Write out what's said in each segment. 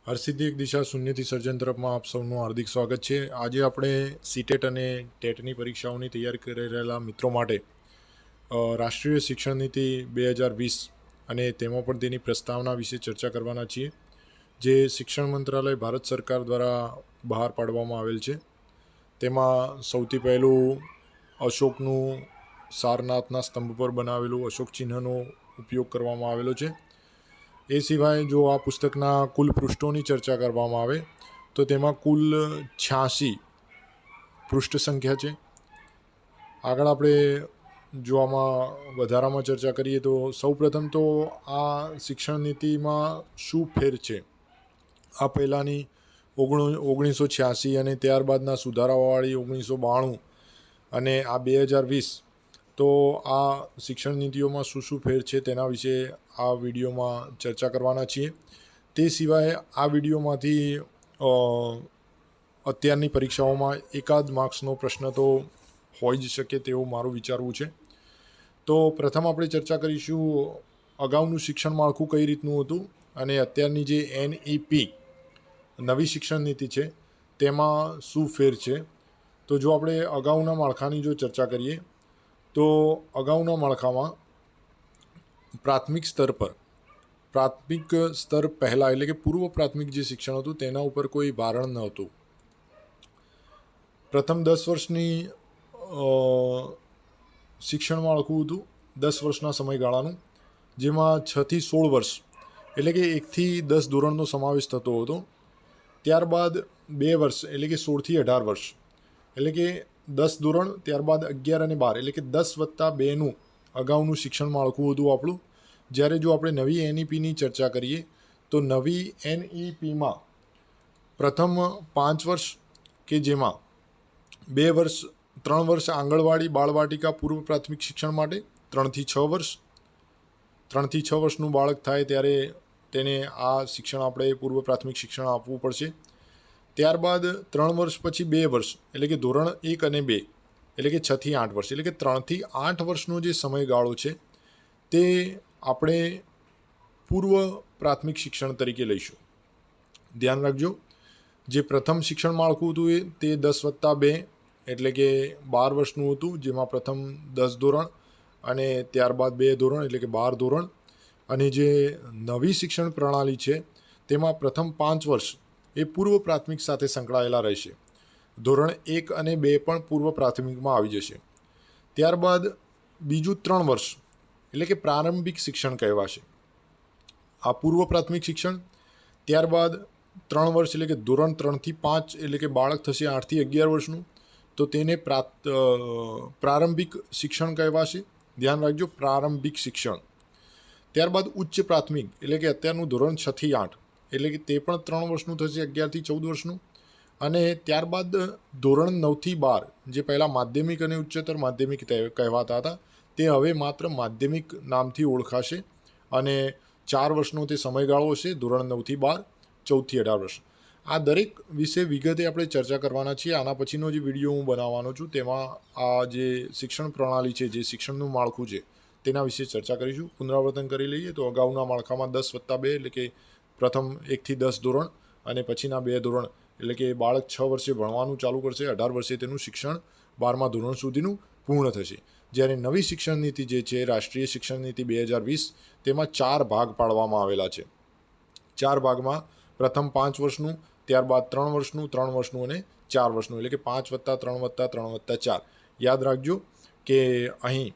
હરસિદ્ધિ એક દિશા શૂન્યથી સર્જન તરફમાં આપ સૌનું હાર્દિક સ્વાગત છે. આજે આપણે સીટેટ અને ટેટની પરીક્ષાઓની તૈયારી કરી રહેલા મિત્રો માટે રાષ્ટ્રીય શિક્ષણ નીતિ 2020 અને તેમાં પણ તેની પ્રસ્તાવના વિશે ચર્ચા કરવાના છીએ, જે શિક્ષણ મંત્રાલય ભારત સરકાર દ્વારા બહાર પાડવામાં આવેલ છે. તેમાં સૌથી પહેલું અશોકનું સારનાથના સ્તંભ પર બનાવેલું અશોક ચિહ્નનો ઉપયોગ કરવામાં આવેલો છે. એ સિવાય જો આ પુસ્તકના કુલ પૃષ્ઠોની ચર્ચા કરવામાં આવે તો તેમાં કુલ 86 પૃષ્ઠ સંખ્યા છે. આગળ આપણે જો આમાં વધારામાં ચર્ચા કરીએ તો સૌપ્રથમ તો આ શિક્ષણ નીતિમાં શું ફેર છે. આ પહેલાંની 1986 અને ત્યારબાદના સુધારાવાળી 1992 અને આ 2020, તો આ શિક્ષણ નીતિઓમાં શું ફેર છે તેના વિશે આ વિડીયોમાં ચર્ચા કરવાના છીએ. તે સિવાય આ વિડીયોમાંથી અત્યારની પરીક્ષાઓમાં એકાદ માર્ક્સનો પ્રશ્ન તો હોઈ જ શકે તેવું મારું વિચારવું છે. તો પ્રથમ આપણે ચર્ચા કરીશું અગાઉનું શિક્ષણ માળખું કઈ રીતનું હતું અને અત્યારની જે NEP નવી શિક્ષણ નીતિ છે તેમાં શું ફેર છે. તો જો આપણે અગાઉના માળખાની જો ચર્ચા કરીએ તો અગાઉના માળખામાં પ્રાથમિક સ્તર પહેલાં એટલે કે પૂર્વ પ્રાથમિક જે શિક્ષણ હતું તેના ઉપર કોઈ ભારણ ન હતું. પ્રથમ 10 વર્ષની શિક્ષણ માળખું હતું, 10 વર્ષના સમયગાળાનું, જેમાં 6 થી 16 વર્ષ એટલે કે 1 થી 10 ધોરણનો સમાવેશ થતો હતો. ત્યારબાદ 2 વર્ષ એટલે કે 16 થી 18 વર્ષ એટલે કે 10 ધોરણ, ત્યારબાદ 11 અને 12 એટલે કે 10+2નું અગાઉનું શિક્ષણ માળખું હતું આપણું. જ્યારે જો આપણે નવી NEPની ચર્ચા કરીએ તો નવી NEPમાં પ્રથમ 5 વર્ષ કે જેમાં 3 વર્ષ આંગણવાડી બાળવાટિકા પૂર્વ પ્રાથમિક શિક્ષણ માટે, 3 થી 6 વર્ષ, 3 થી 6 વર્ષનું બાળક થાય ત્યારે તેને આ શિક્ષણ આપણે પૂર્વ પ્રાથમિક શિક્ષણ આપવું પડશે. ત્યારબાદ 3 વર્ષ પછી 2 વર્ષ એટલે કે ધોરણ 1 અને 2 એટલે કે 6 થી 8 વર્ષ એટલે કે 3 થી 8 વર્ષનો જે સમયગાળો છે તે આપણે પૂર્વ પ્રાથમિક શિક્ષણ તરીકે લઈશું. ધ્યાન રાખજો, જે પ્રથમ શિક્ષણ માળખું હતું તે 10+2 એટલે કે 12 વર્ષનું હતું, જેમાં પ્રથમ 10 ધોરણ અને ત્યારબાદ 2 ધોરણ એટલે કે 12 ધોરણ. અને જે નવી શિક્ષણ પ્રણાલી છે તેમાં પ્રથમ 5 વર્ષ એ પૂર્વ પ્રાથમિક સાથે સંકળાયેલા રહેશે. ધોરણ 1 અને 2 પણ પૂર્વ પ્રાથમિકમાં આવી જશે. ત્યારબાદ બીજું 3 વર્ષ એટલે કે પ્રારંભિક શિક્ષણ કહેવાશે, આ પૂર્વ પ્રાથમિક શિક્ષણ. ત્યારબાદ 3 વર્ષ એટલે કે ધોરણ 3 થી 5 એટલે કે બાળક થશે 8 થી 11 વર્ષનું, તો તેને પ્રારંભિક શિક્ષણ કહેવાશે. ધ્યાન રાખજો, પ્રારંભિક શિક્ષણ. ત્યારબાદ ઉચ્ચ પ્રાથમિક એટલે કે અત્યારનું ધોરણ 6 થી 8 એટલે કે તે પણ 3 વર્ષનું થશે, 11 થી 14 વર્ષનું. અને ત્યારબાદ ધોરણ 9 થી 12 જે પહેલાં માધ્યમિક અને ઉચ્ચતર માધ્યમિક કહેવાતા હતા તે હવે માત્ર માધ્યમિક નામથી ઓળખાશે અને 4 વર્ષનો તે સમયગાળો હશે. ધોરણ 9 થી 12, 14 થી 18 વર્ષ. આ દરેક વિશે વિગતે આપણે ચર્ચા કરવાના છીએ. આના પછીનો જે વિડીયો હું બનાવવાનો છું તેમાં આ જે શિક્ષણ પ્રણાલી છે, જે શિક્ષણનું માળખું છે તેના વિશે ચર્ચા કરીશું. પુનરાવર્તન કરી લઈએ તો અગાઉના માળખામાં 10+2 એટલે કે પ્રથમ 1 થી 10 ધોરણ અને પછીના 2 ધોરણ એટલે કે બાળક 6 વર્ષે ભણવાનું ચાલુ કરશે, 18 વર્ષે તેનું શિક્ષણ 12મા ધોરણ સુધીનું પૂર્ણ થશે. જ્યારે નવી શિક્ષણ નીતિ જે છે, રાષ્ટ્રીય શિક્ષણ નીતિ 2020, તેમાં 4 ભાગ પાડવામાં આવેલા છે. 4 ભાગમાં પ્રથમ 5 વર્ષનું, ત્યારબાદ 3 વર્ષનું, 3 વર્ષનું અને 4 વર્ષનું એટલે કે 5+3+3+4. યાદ રાખજો કે અહીં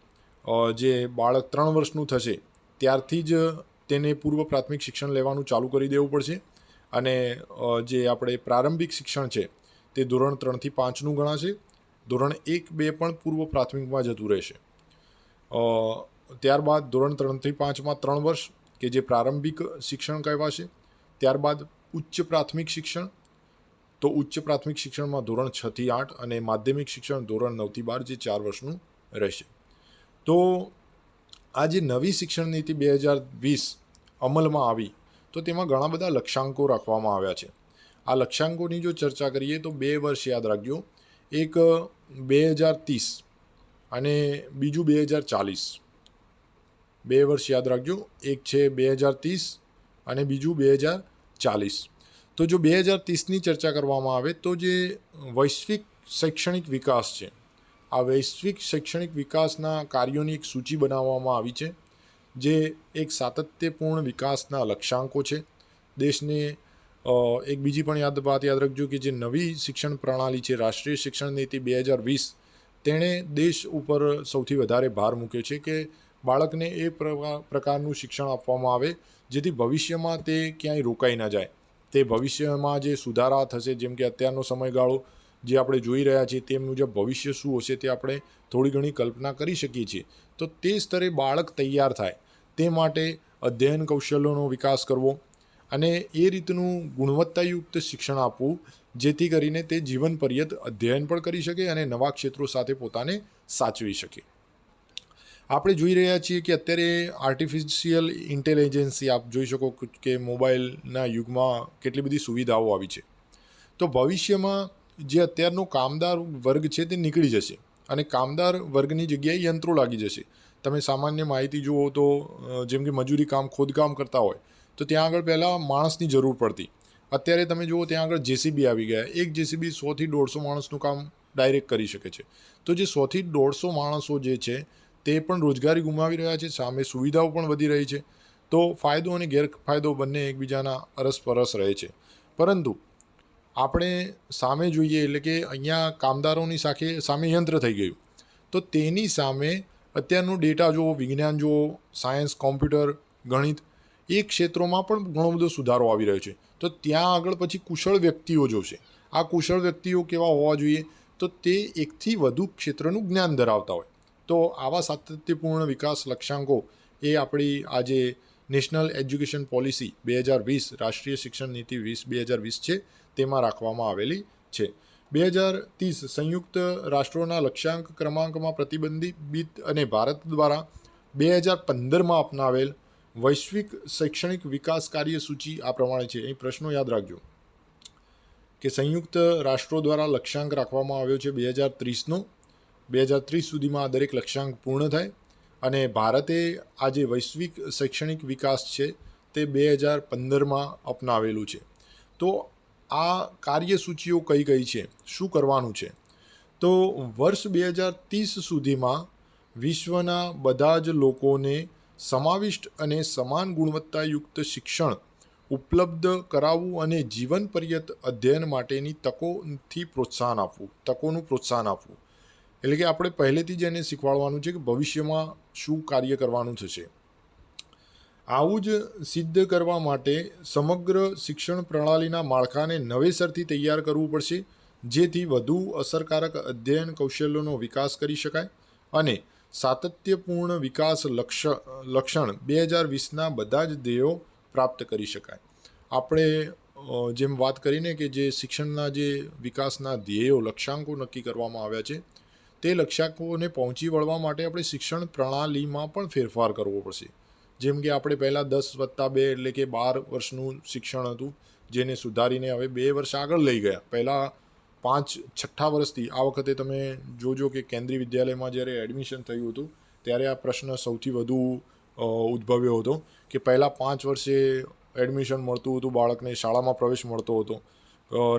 જે બાળક 3 વર્ષનું થશે ત્યારથી જ તેને પૂર્વ પ્રાથમિક શિક્ષણ લેવાનું ચાલુ કરી દેવું પડશે. અને જે આપણે પ્રારંભિક શિક્ષણ છે તે ધોરણ 3 થી 5નું ગણાશે. ધોરણ 1, 2 પણ પૂર્વ પ્રાથમિકમાં જતું રહેશે. ત્યારબાદ ધોરણ 3 થી 5માં 3 વર્ષ કે જે પ્રારંભિક શિક્ષણ કહેવાશે. ત્યારબાદ ઉચ્ચ પ્રાથમિક શિક્ષણ, તો ઉચ્ચ પ્રાથમિક શિક્ષણમાં ધોરણ 6 થી 8 અને માધ્યમિક શિક્ષણ ધોરણ 9 થી 12 જે 4 વર્ષનું રહેશે. તો આ જે નવી શિક્ષણ નીતિ 2020 અમલમાં આવી તો તેમાં ઘણા બધા લક્ષ્યાંકો રાખવામાં આવ્યા છે. આ લક્ષ્યાંકોની જો ચર્ચા કરીએ તો 2 વર્ષ યાદ રાખજો, એક 2030 અને બીજું 2040. 2 વર્ષ યાદ રાખજો, એક છે 2030 અને બીજું 2040. તો જો 2030ની ચર્ચા કરવામાં આવે તો જે વૈશ્વિક શૈક્ષણિક વિકાસ છે, આ વૈશ્વિક શૈક્ષણિક વિકાસના કાર્યોની એક સૂચિ બનાવવામાં આવી છે, જે એક સાતત્યપૂર્ણ વિકાસના લક્ષ્યાંકો છે. દેશને એક બીજી પણ વાત યાદ રાખજો કે જે નવી શિક્ષણ પ્રણાલી છે, રાષ્ટ્રીય શિક્ષણ નીતિ 2020, તેણે દેશ ઉપર સૌથી વધારે ભાર મૂક્યો છે કે બાળકને એ પ્રકારનું શિક્ષણ આપવામાં આવે જેથી ભવિષ્યમાં તે ક્યાંય રોકાઈ ન જાય. તે ભવિષ્યમાં જે સુધારા થશે, જેમ કે અત્યારનો સમયગાળો જે આપણે જોઈ રહ્યા છીએ તે મુજબ ભવિષ્ય શું હશે તે આપણે થોડી ઘણી કલ્પના કરી શકીએ છીએ. તો તે સ્તરે બાળક તૈયાર થાય તે માટે અધ્યયન કૌશલ્યોનો વિકાસ કરવો અને એ રીતનું ગુણવત્તાયુક્ત શિક્ષણ આપવું જેથી કરીને તે જીવન પર્યંત અધ્યયન પણ કરી શકે અને નવા ક્ષેત્રો સાથે પોતાને સાચવી શકે. આપણે જોઈ રહ્યા છીએ કે અત્યારે આર્ટિફિશિયલ ઇન્ટેલિજન્સી આપ જોઈ શકો કે મોબાઈલના યુગમાં કેટલી બધી સુવિધાઓ આવી છે. તો ભવિષ્યમાં જે અત્યારનો કામદાર વર્ગ છે તે નીકળી જશે અને કામદાર વર્ગની જગ્યાએ યંત્રો લાગી જશે. તમે સામાન્ય માહિતી જુઓ તો જેમ કે મજૂરી કામ, ખોદકામ કરતા હોય તો ત્યાં આગળ પહેલાં માણસની જરૂર પડતી. અત્યારે તમે જુઓ ત્યાં આગળ જેસીબી આવી ગયા. એક જેસીબી 100થી 150 માણસનું કામ ડાયરેક્ટ કરી શકે છે. તો જે 100થી 150 માણસો જે છે તે પણ રોજગારી ગુમાવી રહ્યા છે, સામે સુવિધાઓ પણ વધી રહી છે. તો ફાયદો અને ગેરફાયદો બંને એકબીજાના અરસપરસ રહે છે. પરંતુ આપણે સામે જોઈએ એટલે કે અહીંયા કામદારોની સામે યંત્ર થઈ ગયું, તો તેની સામે અત્યારનો ડેટા જુઓ, વિજ્ઞાન જુઓ, સાયન્સ, કોમ્પ્યુટર, ગણિત, એ ક્ષેત્રોમાં પણ ઘણો બધો સુધારો આવી રહ્યો છે. તો ત્યાં આગળ પછી કુશળ વ્યક્તિઓ જોશે. આ કુશળ વ્યક્તિઓ કેવા હોવા જોઈએ? તો તે એકથી વધુ ક્ષેત્રનું જ્ઞાન ધરાવતા હોય. તો આવા સાતત્યપૂર્ણ વિકાસ લક્ષ્યાંકો એ આપણી આજે નેશનલ એજ્યુકેશન પોલિસી 2020, રાષ્ટ્રીય શિક્ષણ નીતિ 2020 છે, તેમાં રાખવામાં આવેલી છે. 2030 સંયુક્ત રાષ્ટ્રોના લક્ષ્યાંક ક્રમાંકમાં પ્રતિબંધિત અને ભારત દ્વારા 2015માં અપનાવેલ વૈશ્વિક શૈક્ષણિક વિકાસ કાર્યસૂચિ આ પ્રમાણે છે. અહીં પ્રશ્નો યાદ રાખજો કે સંયુક્ત રાષ્ટ્રો દ્વારા લક્ષ્યાંક રાખવામાં આવ્યો છે 2030નો. 2030 સુધીમાં આ દરેક લક્ષ્યાંક પૂર્ણ થાય અને ભારતે આ જે વૈશ્વિક શૈક્ષણિક વિકાસ છે તે 2015માં અપનાવેલું છે. તો આ કાર્યસૂચિઓ કઈ કઈ છે, શું કરવાનું છે? તો વર્ષ 2030 સુધીમાં વિશ્વના બધા જ લોકોને સમાવિષ્ટ અને સમાન ગુણવત્તાયુક્ત શિક્ષણ ઉપલબ્ધ કરાવવું અને જીવન પર્યંત અધ્યયન માટેની તકોનું પ્રોત્સાહન આપવું. એટલે કે આપણે પહેલેથી જ એને શીખવાડવાનું છે કે ભવિષ્યમાં શું કાર્ય કરવાનું થશે. આવું જ સિદ્ધ કરવા માટે સમગ્ર શિક્ષણ પ્રણાલીના માળખાને નવેસરથી તૈયાર કરવું પડશે જેથી વધુ અસરકારક અધ્યયન કૌશલ્યોનો વિકાસ કરી શકાય અને સાતત્યપૂર્ણ વિકાસ લક્ષણ 2020ના બધા જ ધ્યેયો પ્રાપ્ત કરી શકાય. આપણે જેમ વાત કરીને કે જે શિક્ષણના જે વિકાસના ધ્યેયો, લક્ષ્યાંકો નક્કી કરવામાં આવ્યા છે તે લક્ષ્યાંકોને પહોંચી વળવા માટે આપણે શિક્ષણ પ્રણાલીમાં પણ ફેરફાર કરવો પડશે. જેમ કે આપણે પહેલાં 10+2 એટલે કે 12 વર્ષનું શિક્ષણ હતું, જેને સુધારીને હવે 2 વર્ષ આગળ લઈ ગયા. પહેલાં 5-6 વર્ષથી આ વખતે તમે જોજો કે કેન્દ્રીય વિદ્યાલયમાં જ્યારે એડમિશન થયું હતું ત્યારે આ પ્રશ્ન સૌથી વધુ ઉદ્ભવ્યો હતો કે પહેલાં 5 વર્ષે એડમિશન મળતું હતું, બાળકને શાળામાં પ્રવેશ મળતો હતો.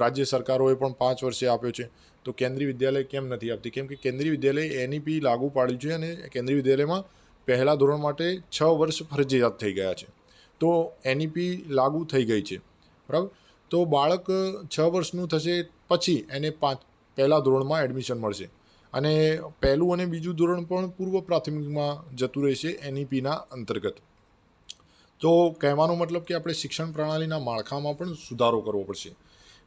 રાજ્ય સરકારોએ પણ 5 વર્ષે આપ્યો છે, તો કેન્દ્રીય વિદ્યાલય કેમ નથી આપતી? કેમ કે કેન્દ્રીય વિદ્યાલય એનઈપી લાગુ પાડ્યું છે અને કેન્દ્રીય વિદ્યાલયમાં પહેલાં ધોરણ માટે 6 વર્ષ ફરજિયાત થઈ ગયા છે. તો એનઈપી લાગુ થઈ ગઈ છે, બરાબર. તો બાળક 6 વર્ષનું થશે પછી એને પહેલાં ધોરણમાં એડમિશન મળશે અને પહેલું અને બીજું ધોરણ પણ પૂર્વ પ્રાથમિકમાં જતું રહેશે એનઈપીના અંતર્ગત. તો કહેવાનો મતલબ કે આપણે શિક્ષણ પ્રણાલીના માળખામાં પણ સુધારો કરવો પડશે.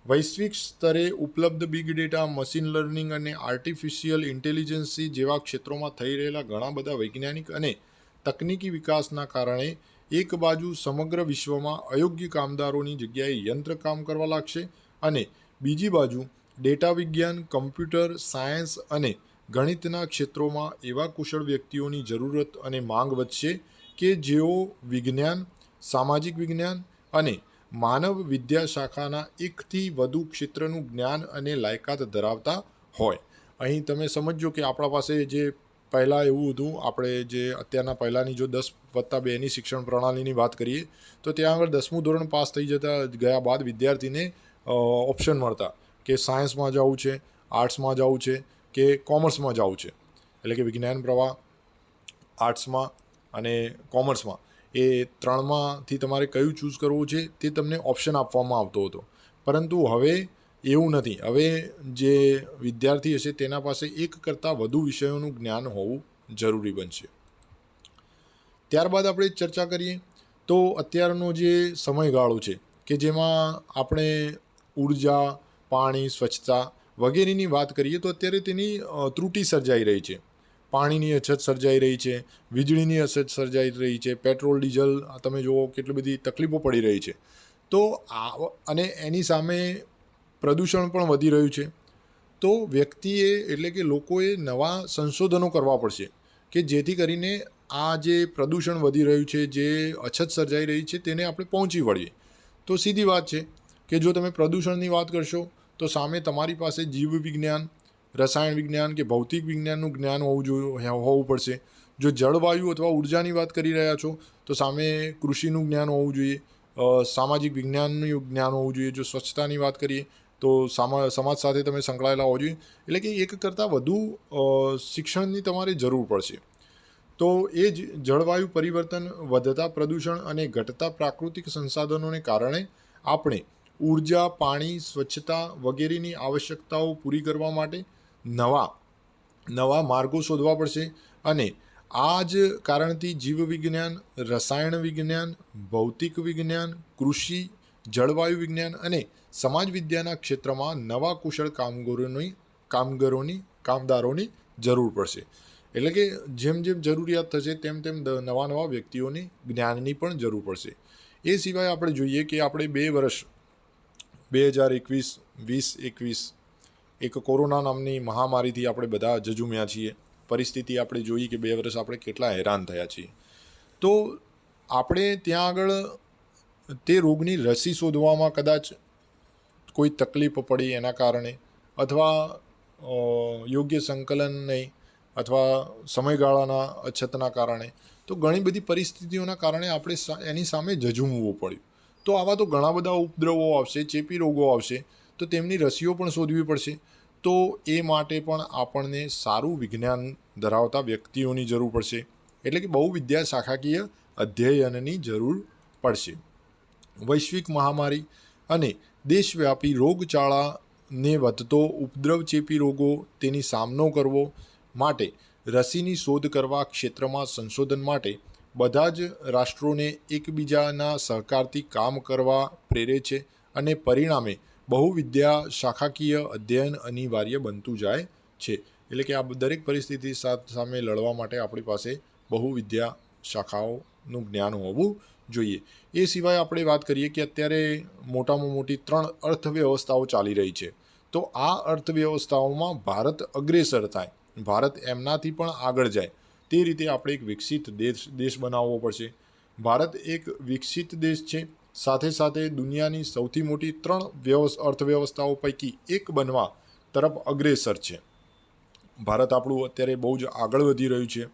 વૈશ્વિક સ્તરે ઉપલબ્ધ બિગ ડેટા, મશીન લર્નિંગ અને આર્ટિફિશિયલ ઇન્ટેલિજન્સી જેવા ક્ષેત્રોમાં થઈ રહેલા ઘણા બધા વૈજ્ઞાનિક અને તકનીકી વિકાસના કારણે એક બાજુ સમગ્ર વિશ્વમાં અયોગ્ય કામદારોની જગ્યાએ યંત્ર કામ કરવા લાગશે અને બીજી બાજુ ડેટા વિજ્ઞાન, કમ્પ્યુટર સાયન્સ અને ગણિતના ક્ષેત્રોમાં એવા કુશળ વ્યક્તિઓની જરૂરત અને માંગ વધશે કે જેઓ વિજ્ઞાન, સામાજિક વિજ્ઞાન અને માનવ વિદ્યા શાખાના એકથી વધુ ક્ષેત્રનું જ્ઞાન અને લાયકાત ધરાવતા હોય. અહીં તમે સમજો કે આપણા પાસે જે પહેલાં એવું હતું, આપણે જે અત્યારના પહેલાંની જો 10+2ની શિક્ષણ પ્રણાલીની વાત કરીએ તો ત્યાં આગળ 10મું ધોરણ પાસ થઈ ગયા બાદ વિદ્યાર્થીને ઓપ્શન મળતા કે સાયન્સમાં જવું છે, આર્ટ્સમાં જવું છે કે કોમર્સમાં જવું છે. એટલે કે વિજ્ઞાન પ્રવાહ, આર્ટ્સમાં અને કોમર્સમાં એ ત્રણમાંથી તમારે કયું ચૂઝ કરવું છે તે તમને ઓપ્શન આપવામાં આવતો હતો. પરંતુ હવે એવું નથી. હવે જે વિદ્યાર્થી હશે તેના પાસે એક કરતાં વધુ વિષયોનું જ્ઞાન હોવું જરૂરી બનશે. ત્યારબાદ આપણે ચર્ચા કરીએ તો અત્યારનો જે સમયગાળો છે કે જેમાં આપણે ઉર્જા, પાણી, સ્વચ્છતા વગેરેની વાત કરીએ તો અત્યારે તેની ત્રુટિ સર્જાઈ રહી છે. પાણીની અછત સર્જાઈ રહી છે, વીજળીની અછત સર્જાઈ રહી છે, પેટ્રોલ ડીઝલ તમે જુઓ કેટલી બધી તકલીફો પડી રહી છે. તો અને એની સામે પ્રદૂષણ પણ વધી રહ્યું છે. તો વ્યક્તિએ એટલે કે લોકોએ નવા સંશોધનો કરવા પડશે કે જેથી કરીને આ જે પ્રદૂષણ વધી રહ્યું છે, જે અછત સર્જાઈ રહી છે તેને આપણે પહોંચી વળીએ. તો સીધી વાત છે કે જો તમે પ્રદૂષણની વાત કરશો તો સામે તમારી પાસે જીવ વિજ્ઞાન, રસાયણ વિજ્ઞાન કે ભૌતિક વિજ્ઞાનનું જ્ઞાન હોવું પડશે. જો જળવાયુ અથવા ઉર્જાની વાત કરી રહ્યા છો તો સામે કૃષિનું જ્ઞાન હોવું જોઈએ, સામાજિક વિજ્ઞાનનું જ્ઞાન હોવું જોઈએ. જો સ્વચ્છતાની વાત કરીએ તો સમાજ સાથે તમે સંકળાયેલા હોવા જોઈએ. એટલે કે એક કરતાં વધુ શિક્ષણની તમારે જરૂર પડશે. તો એ જ જળવાયુ પરિવર્તન, વધતા પ્રદૂષણ અને ઘટતા પ્રાકૃતિક સંસાધનોને કારણે આપણે ઉર્જા, પાણી, સ્વચ્છતા વગેરેની આવશ્યકતાઓ પૂરી કરવા માટે નવા માર્ગો શોધવા પડશે. અને આ જ કારણથી જીવવિજ્ઞાન, રસાયણ વિજ્ઞાન, ભૌતિક વિજ્ઞાન, કૃષિ, જળવાયુ વિજ્ઞાન અને સમાજ વિદ્યાના ક્ષેત્રમાં નવા કુશળ કામદારોની જરૂર પડશે. એટલે કે જેમ જેમ જરૂરિયાત થશે તેમ તેમ નવા વ્યક્તિઓની જ્ઞાનની પણ જરૂર પડશે. એ સિવાય આપણે જોઈએ કે આપણે 2 વર્ષ 2021 એક કોરોના નામની મહામારીથી આપણે બધા ઝઝૂમ્યા છીએ. પરિસ્થિતિ આપણે જોઈ કે 2 વર્ષ આપણે કેટલા હેરાન થયા છીએ. તો આપણે ત્યાં આગળ તે રોગની રસી શોધવામાં કદાચ કોઈ તકલીફ પડી એના કારણે, અથવા યોગ્ય સંકલન નહીં, અથવા સમયગાળાના અછતના કારણે, તો ઘણી બધી પરિસ્થિતિઓના કારણે આપણે એની સામે ઝઝૂમવું પડ્યું. તો આવા તો ઘણા બધા ઉપદ્રવો આવશે, ચેપી રોગો આવશે, તો તેમની રસીઓ પણ શોધવી પડશે. તો એ માટે પણ આપણને સારું વિજ્ઞાન ધરાવતા વ્યક્તિઓની જરૂર પડશે. એટલે કે બહુવિદ્યા શાખાકીય અધ્યયનની જરૂર પડશે. વૈશ્વિક મહામારી અને દેશવ્યાપી રોગચાળાને વધતો ઉપદ્રવ, ચેપી રોગો તેની સામનો કરવો માટે રસીની શોધ કરવા ક્ષેત્રમાં સંશોધન માટે બધા જ રાષ્ટ્રોને એકબીજાના સહકારથી કામ કરવા પ્રેરે છે. અને પરિણામે બહુવિદ્યા શાખાકીય અધ્યયન અનિવાર્ય બનતું જાય છે. એટલે કે આ દરેક પરિસ્થિતિ સામે લડવા માટે આપણી પાસે બહુવિદ્યા શાખાઓનું જ્ઞાન હોવું જોઈએ. એ સિવાય આપણે વાત કરીએ કે અત્યારે મોટામાં મોટી 3 અર્થવ્યવસ્થાઓ ચાલી રહી છે. તો આ અર્થવ્યવસ્થાઓમાં ભારત અગ્રેસર થાય, ભારત એમનાથી પણ આગળ જાય, તે રીતે આપણે એક વિકસિત દેશ બનાવવો પડશે. ભારત એક વિકસિત દેશ છે, સાથે સાથે દુનિયાની સૌથી મોટી 3 અર્થવ્યવસ્થાઓ પૈકી એક બનવા તરફ અગ્રેસર છે. ભારત આપણું અત્યારે બહુ જ આગળ વધી રહ્યું છે.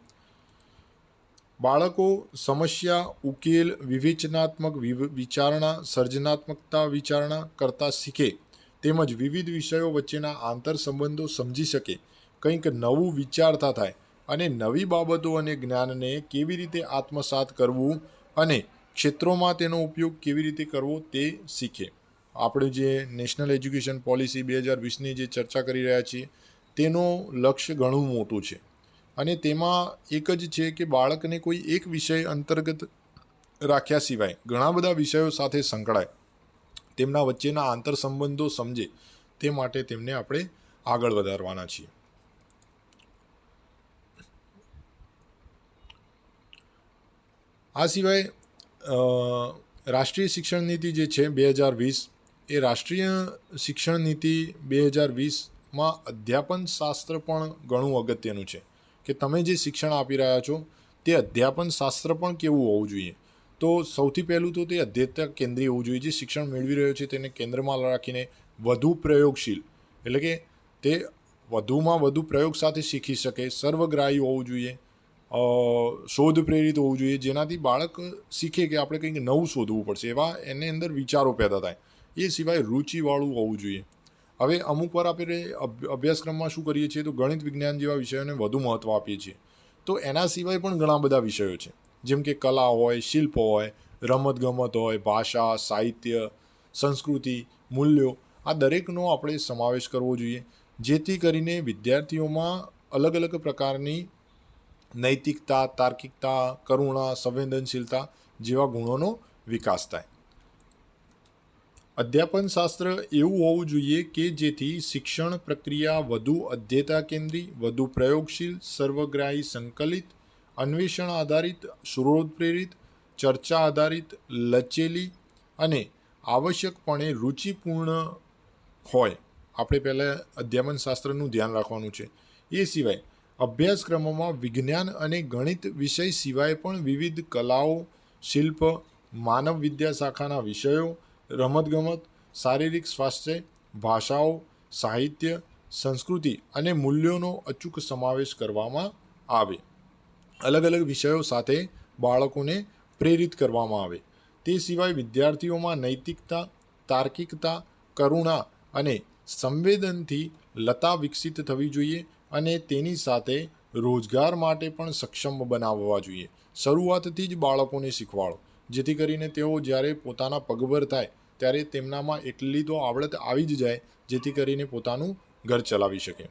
બાળકો સમસ્યા ઉકેલ, વિવેચનાત્મક વિચારણા, સર્જનાત્મકતા વિચારણા કરતાં શીખે, તેમજ વિવિધ વિષયો વચ્ચેના આંતર સંબંધો સમજી શકે, કંઈક નવું વિચારતા થાય અને નવી બાબતો અને જ્ઞાનને કેવી રીતે આત્મસાત કરવું અને ક્ષેત્રોમાં તેનો ઉપયોગ કેવી રીતે કરવો તે શીખે. આપણે જે નેશનલ એજ્યુકેશન પોલિસી 2020ની જે ચર્ચા કરી રહ્યા છીએ તેનો લક્ષ્ય ઘણું મોટું છે. અને તેમાં એક જ છે કે બાળકને કોઈ એક વિષય અંતર્ગત રાખ્યા સિવાય ઘણા બધા વિષયો સાથે સંકળાય, તેમના વચ્ચેના આંતર સંબંધો સમજે, તે માટે તેમને આપણે આગળ વધારવાના છીએ. આ સિવાય રાષ્ટ્રીય શિક્ષણ નીતિ જે છે 2020, એ રાષ્ટ્રીય શિક્ષણ નીતિ 2020માં અધ્યાપન શાસ્ત્ર પણ ઘણું અગત્યનું છે કે તમે જે શિક્ષણ આપી રહ્યા છો તે અધ્યાપન શાસ્ત્ર પણ કેવું હોવું જોઈએ. તો સૌથી પહેલું તો તે અધ્યયન કેન્દ્રીય હોવું જોઈએ. જે શિક્ષણ મેળવી રહ્યો છે તેને કેન્દ્રમાં રાખીને વધુ પ્રયોગશીલ, એટલે કે તે વધુમાં વધુ પ્રયોગ સાથે શીખી શકે, સર્વગ્રાહી હોવું જોઈએ, શોધ પ્રેરિત હોવું જોઈએ, જેનાથી બાળક શીખે કે આપણે કંઈક નવું શોધવું પડશે, એવા એને અંદર વિચારો પેદા થાય. એ સિવાય રુચિવાળું હોવું જોઈએ. હવે અમુક વાર આપણે અભ્યાસક્રમમાં શું કરીએ છીએ તો ગણિત વિજ્ઞાન જેવા વિષયોને વધુ મહત્ત્વ આપીએ છીએ. તો એના સિવાય પણ ઘણા બધા વિષયો છે, જેમ કે કલા હોય, શિલ્પ હોય, રમતગમત હોય, ભાષા, સાહિત્ય, સંસ્કૃતિ, મૂલ્યો, આ દરેકનો આપણે સમાવેશ કરવો જોઈએ, જેથી કરીને વિદ્યાર્થીઓમાં અલગ અલગ પ્રકારની નૈતિકતા, તાર્કિકતા, કરુણા, સંવેદનશીલતા જેવા ગુણોનો વિકાસ થાય. અધ્યાપન શાસ્ત્ર એવું હોવું જોઈએ કે જેથી શિક્ષણ પ્રક્રિયા વધુ અધ્યેતા કેન્દ્રી, વધુ પ્રયોગશીલ, સર્વગ્રાહી, સંકલિત, અન્વેષણ આધારિત, શોધ પ્રેરિત, ચર્ચા આધારિત, લચેલી અને આવશ્યકપણે રુચિપૂર્ણ હોય. આપણે પહેલાં અધ્યાપન શાસ્ત્રનું ધ્યાન રાખવાનું છે. એ સિવાય અભ્યાસક્રમોમાં વિજ્ઞાન અને ગણિત વિષય સિવાય પણ વિવિધ કલાઓ, શિલ્પ, માનવ વિદ્યા શાખાના વિષયો, રમતગમત, શારીરિક સ્વાસ્થ્ય, ભાષાઓ, સાહિત્ય, સંસ્કૃતિ અને મૂલ્યોનો અચૂક સમાવેશ કરવામાં આવે. અલગ અલગ વિષયો સાથે બાળકોને પ્રેરિત કરવામાં આવે. તે સિવાય વિદ્યાર્થીઓમાં નૈતિકતા, તાર્કિકતા, કરુણા અને સંવેદનથી લતા વિકસિત થવી જોઈએ અને તેની સાથે રોજગાર માટે પણ સક્ષમ બનાવવા જોઈએ. શરૂઆતથી જ બાળકોને શીખવાડો, જેથી કરીને તેઓ જ્યારે પોતાના પગભર થાય ત્યારે તેમનામાં એટલી તો આવડત આવી જ જાય જેથી કરીને પોતાનું ઘર ચલાવી શકે.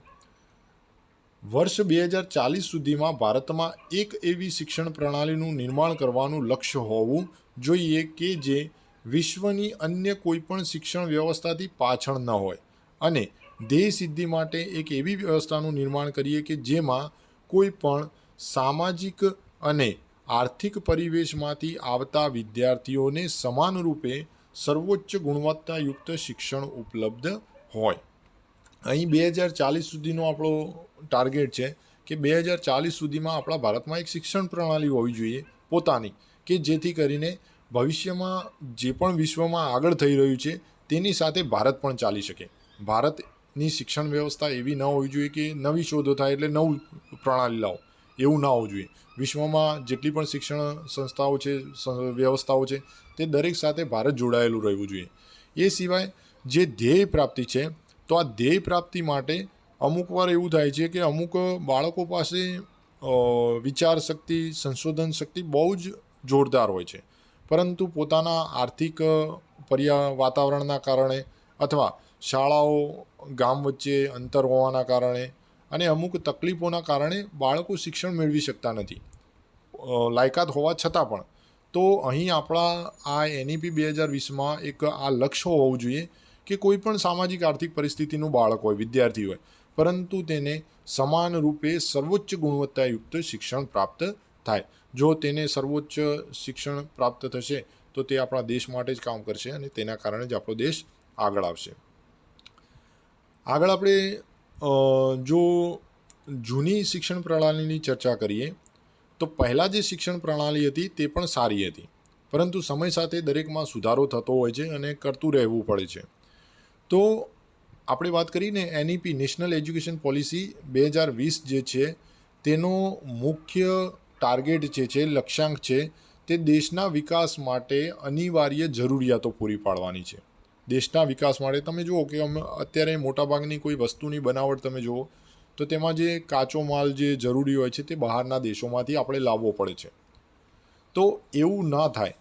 વર્ષ 2040 સુધીમાં ભારતમાં એક એવી શિક્ષણ પ્રણાલીનું નિર્માણ કરવાનું લક્ષ્ય હોવું જોઈએ કે જે વિશ્વની અન્ય કોઈપણ શિક્ષણ વ્યવસ્થાથી પાછળ ન હોય, અને ધ્યેય સિદ્ધિ માટે એક એવી વ્યવસ્થાનું નિર્માણ કરીએ કે જેમાં કોઈ પણ સામાજિક અને આર્થિક પરિવેશમાંથી આવતા વિદ્યાર્થીઓને સમાનરૂપે સર્વોચ્ચ ગુણવત્તાયુક્ત શિક્ષણ ઉપલબ્ધ હોય. અહીં 2040 સુધીનો આપણો ટાર્ગેટ છે કે 2040 સુધીમાં આપણા ભારતમાં એક શિક્ષણ પ્રણાલી હોવી જોઈએ પોતાની, કે જેથી કરીને ભવિષ્યમાં જે પણ વિશ્વમાં આગળ થઈ રહ્યું છે તેની સાથે ભારત પણ ચાલી શકે. ભારતની શિક્ષણ વ્યવસ્થા એવી ન હોવી જોઈએ કે નવી શોધો થાય એટલે નવું પ્રણાલી લાવો, એવું ના હોવું જોઈએ. વિશ્વમાં જેટલી પણ શિક્ષણ સંસ્થાઓ છે, વ્યવસ્થાઓ છે, તે દરેક સાથે ભારત જોડાયેલું રહેવું જોઈએ. એ સિવાય જે ધ્યેય પ્રાપ્તિ છે, તો આ ધ્યેય પ્રાપ્તિ માટે અમુક વાર એવું થાય છે કે અમુક બાળકો પાસે વિચાર શક્તિ, સંશોધન શક્તિ બહુ જ જોરદાર હોય છે, પરંતુ પોતાના આર્થિક વાતાવરણના કારણે અથવા શાળાઓ ગામ વચ્ચે અંતર હોવાના કારણે અને અમુક તકલીફોના કારણે બાળકો શિક્ષણ મેળવી શકતા નથી, લાયકાત હોવા છતાં પણ. તો અહીં આપણા આ NEP 2020માં એક આ લક્ષ્ય હોવું જોઈએ કે કોઈ પણ સામાજિક આર્થિક પરિસ્થિતિનું બાળક હોય, વિદ્યાર્થી હોય, પરંતુ તેને સમાન રૂપે સર્વોચ્ચ ગુણવત્તાયુક્ત શિક્ષણ પ્રાપ્ત થાય. જો તેને સર્વોચ્ચ શિક્ષણ પ્રાપ્ત થશે તો તે આપણા દેશ માટે જ કામ કરશે અને તેના કારણે જ આપણો દેશ આગળ આવશે. આગળ આપણે જો જૂની શિક્ષણ પ્રણાલીની ચર્ચા કરીએ તો પહેલાં જે શિક્ષણ પ્રણાલી હતી તે પણ સારી હતી, પરંતુ સમય સાથે દરેકમાં સુધારો થતો હોય છે અને કરતું રહેવું પડે છે. તો આપણે વાત કરીને NEP નેશનલ એજ્યુકેશન પોલિસી 2020 જે છે તેનો મુખ્ય ટાર્ગેટ જે છે, લક્ષ્યાંક છે, તે દેશના વિકાસ માટે અનિવાર્ય જરૂરિયાતો પૂરી પાડવાની છે. દેશના વિકાસ માટે તમે જુઓ કે અત્યારે મોટાભાગની કોઈ વસ્તુની બનાવટ તમે જુઓ તો તેમાં જે કાચો માલ જે જરૂરી હોય છે તે બહારના દેશોમાંથી આપણે લાવવો પડે છે. તો એવું ના થાય,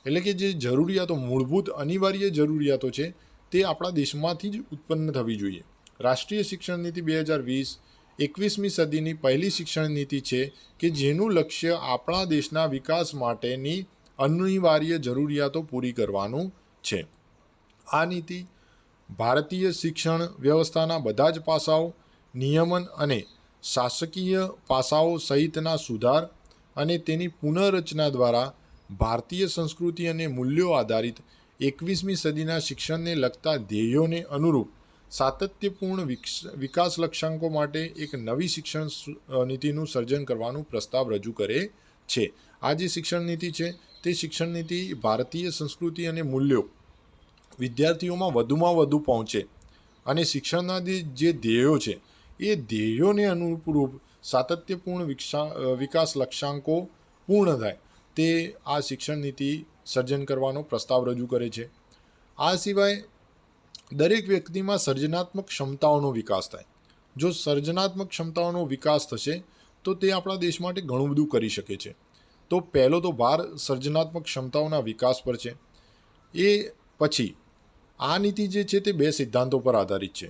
એટલે કે જે જરૂરિયાતો, મૂળભૂત અનિવાર્ય જરૂરિયાતો છે, તે આપણા દેશમાંથી જ ઉત્પન્ન થવી જોઈએ. રાષ્ટ્રીય શિક્ષણ નીતિ 2020 21મી સદીની પહેલી શિક્ષણ નીતિ છે કે જેનું લક્ષ્ય આપણા દેશના વિકાસ માટેની અનિવાર્ય જરૂરિયાતો પૂરી કરવાનું છે. આ નીતિ ભારતીય શિક્ષણ વ્યવસ્થાના બધા જ પાસાઓ, નિયમન અને શાસકીય પાસાઓ સહિતના સુધાર અને તેની પુનઃરચના દ્વારા ભારતીય સંસ્કૃતિ અને મૂલ્યો આધારિત 21મી સદીના શિક્ષણને લગતા ધ્યેયોને અનુરૂપ સાતત્યપૂર્ણ વિકાસ લક્ષ્યાંકો માટે એક નવી શિક્ષણ નીતિનું સર્જન કરવાનું પ્રસ્તાવ રજૂ કરે છે. આ જે શિક્ષણ નીતિ છે તે શિક્ષણ નીતિ ભારતીય સંસ્કૃતિ અને મૂલ્યો વિદ્યાર્થીઓમાં વધુમાં વધુ પહોંચે અને શિક્ષણના જે ધ્યેયો છે એ ધ્યેયોને અનુરૂપ સાતત્યપૂર્ણ વિકાસ લક્ષ્યાંકો પૂર્ણ થાય તે આ શિક્ષણ નીતિ સર્જન કરવાનો પ્રસ્તાવ રજૂ કરે છે. આ સિવાય દરેક વ્યક્તિમાં સર્જનાત્મક ક્ષમતાઓનો વિકાસ થાય. જો સર્જનાત્મક ક્ષમતાઓનો વિકાસ થશે તો તે આપણા દેશ માટે ઘણું બધું કરી શકે છે. તો પહેલો તો ભાર સર્જનાત્મક ક્ષમતાઓના વિકાસ પર છે. એ પછી આ નીતિ જે છે તે 2 સિદ્ધાંતો પર આધારિત છે,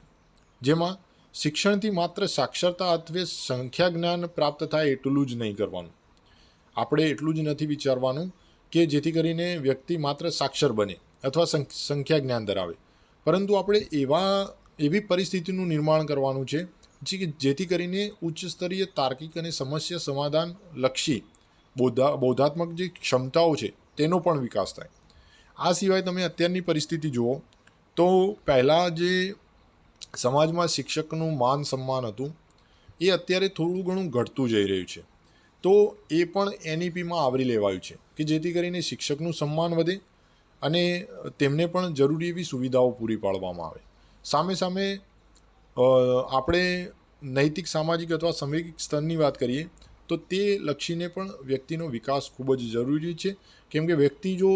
જેમાં શિક્ષણથી માત્ર સાક્ષરતા અથવા સંખ્યા જ્ઞાન પ્રાપ્ત થાય એટલું જ નહીં કરવાનું. આપણે એટલું જ નથી વિચારવાનું કે જેથી કરીને વ્યક્તિ માત્ર સાક્ષર બને અથવા સંખ્યા જ્ઞાન ધરાવે, પરંતુ આપણે એવી પરિસ્થિતિનું નિર્માણ કરવાનું છે જેથી કરીને ઉચ્ચ સ્તરીય તાર્કિક અને સમસ્યા સમાધાન લક્ષી બૌદ્ધાત્મક જે ક્ષમતાઓ છે તેનો પણ વિકાસ થાય. આ સિવાય તમે અત્યારની પરિસ્થિતિ જુઓ તો પહેલાં જે સમાજમાં શિક્ષકનું માન સન્માન હતું એ અત્યારે થોડું ઘણું ઘટતું જઈ રહ્યું છે. તો એ પણ એનઈપીમાં આવરી લેવાયું છે કે જેથી કરીને શિક્ષકનું સન્માન વધે અને તેમને પણ જરૂરી એવી સુવિધાઓ પૂરી પાડવામાં આવે. સામે સામે આપણે નૈતિક, સામાજિક અથવા સાંવેગિક સ્તરની વાત કરીએ તો તે લક્ષીને પણ વ્યક્તિનો વિકાસ ખૂબ જ જરૂરી છે, કેમ કે વ્યક્તિ જો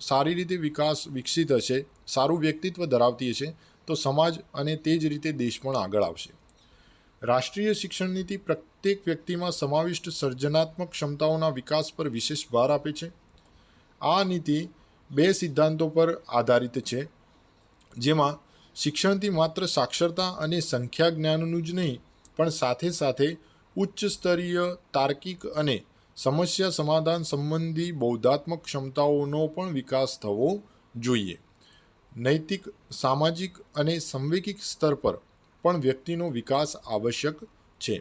સારી રીતે વિકસિત હશે, સારું વ્યક્તિત્વ ધરાવતી હશે તો સમાજ અને તે જ રીતે દેશ પણ આગળ આવશે. રાષ્ટ્રીય શિક્ષણ નીતિ પ્રત્યેક વ્યક્તિમાં સમાવિષ્ટ સર્જનાત્મક ક્ષમતાઓના વિકાસ પર વિશેષ ભાર આપે છે. આ નીતિ 2 સિદ્ધાંતો પર આધારિત છે, જેમાં શિક્ષણથી માત્ર સાક્ષરતા અને સંખ્યા જ્ઞાનનું જ નહીં પણ સાથે સાથે ઉચ્ચ સ્તરીય તાર્કિક અને સમસ્યા સમાધાન સંબંધી બૌદ્ધાત્મક ક્ષમતાઓનો પણ વિકાસ થવો જોઈએ. નૈતિક, સામાજિક અને સાંવેગિક સ્તર પર પણ વ્યક્તિનો વિકાસ આવશ્યક છે.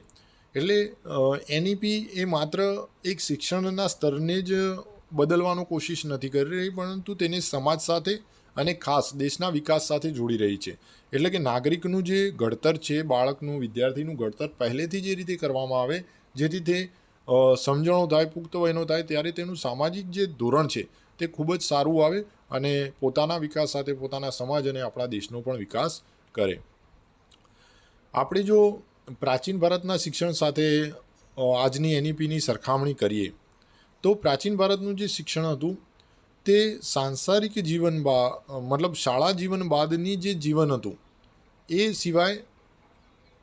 એટલે એનઈપી એ માત્ર એક શિક્ષણના સ્તરને જ બદલવાનો કોશિશ નથી કરી રહી, પરંતુ તેને સમાજ સાથે અને ખાસ દેશના વિકાસ સાથે જોડી રહી છે. એટલે કે નાગરિકનું જે ઘડતર છે, બાળકનું, વિદ્યાર્થીનું ઘડતર પહેલેથી જે રીતે કરવામાં આવે જેથી તે સમજણો થાય, પુખ્ત વયનો થાય ત્યારે તેનું સામાજિક જે ધોરણ છે તે ખૂબ જ સારું આવે અને પોતાના વિકાસ સાથે પોતાના સમાજ અને આપણા દેશનો પણ વિકાસ કરે. આપણે જો પ્રાચીન ભારતના શિક્ષણ સાથે આજની એનઈપીની સરખામણી કરીએ તો પ્રાચીન ભારતનું જે શિક્ષણ હતું તે સાંસારિક જીવન મતલબ શાળા જીવન બાદની જે જીવન હતું એ સિવાય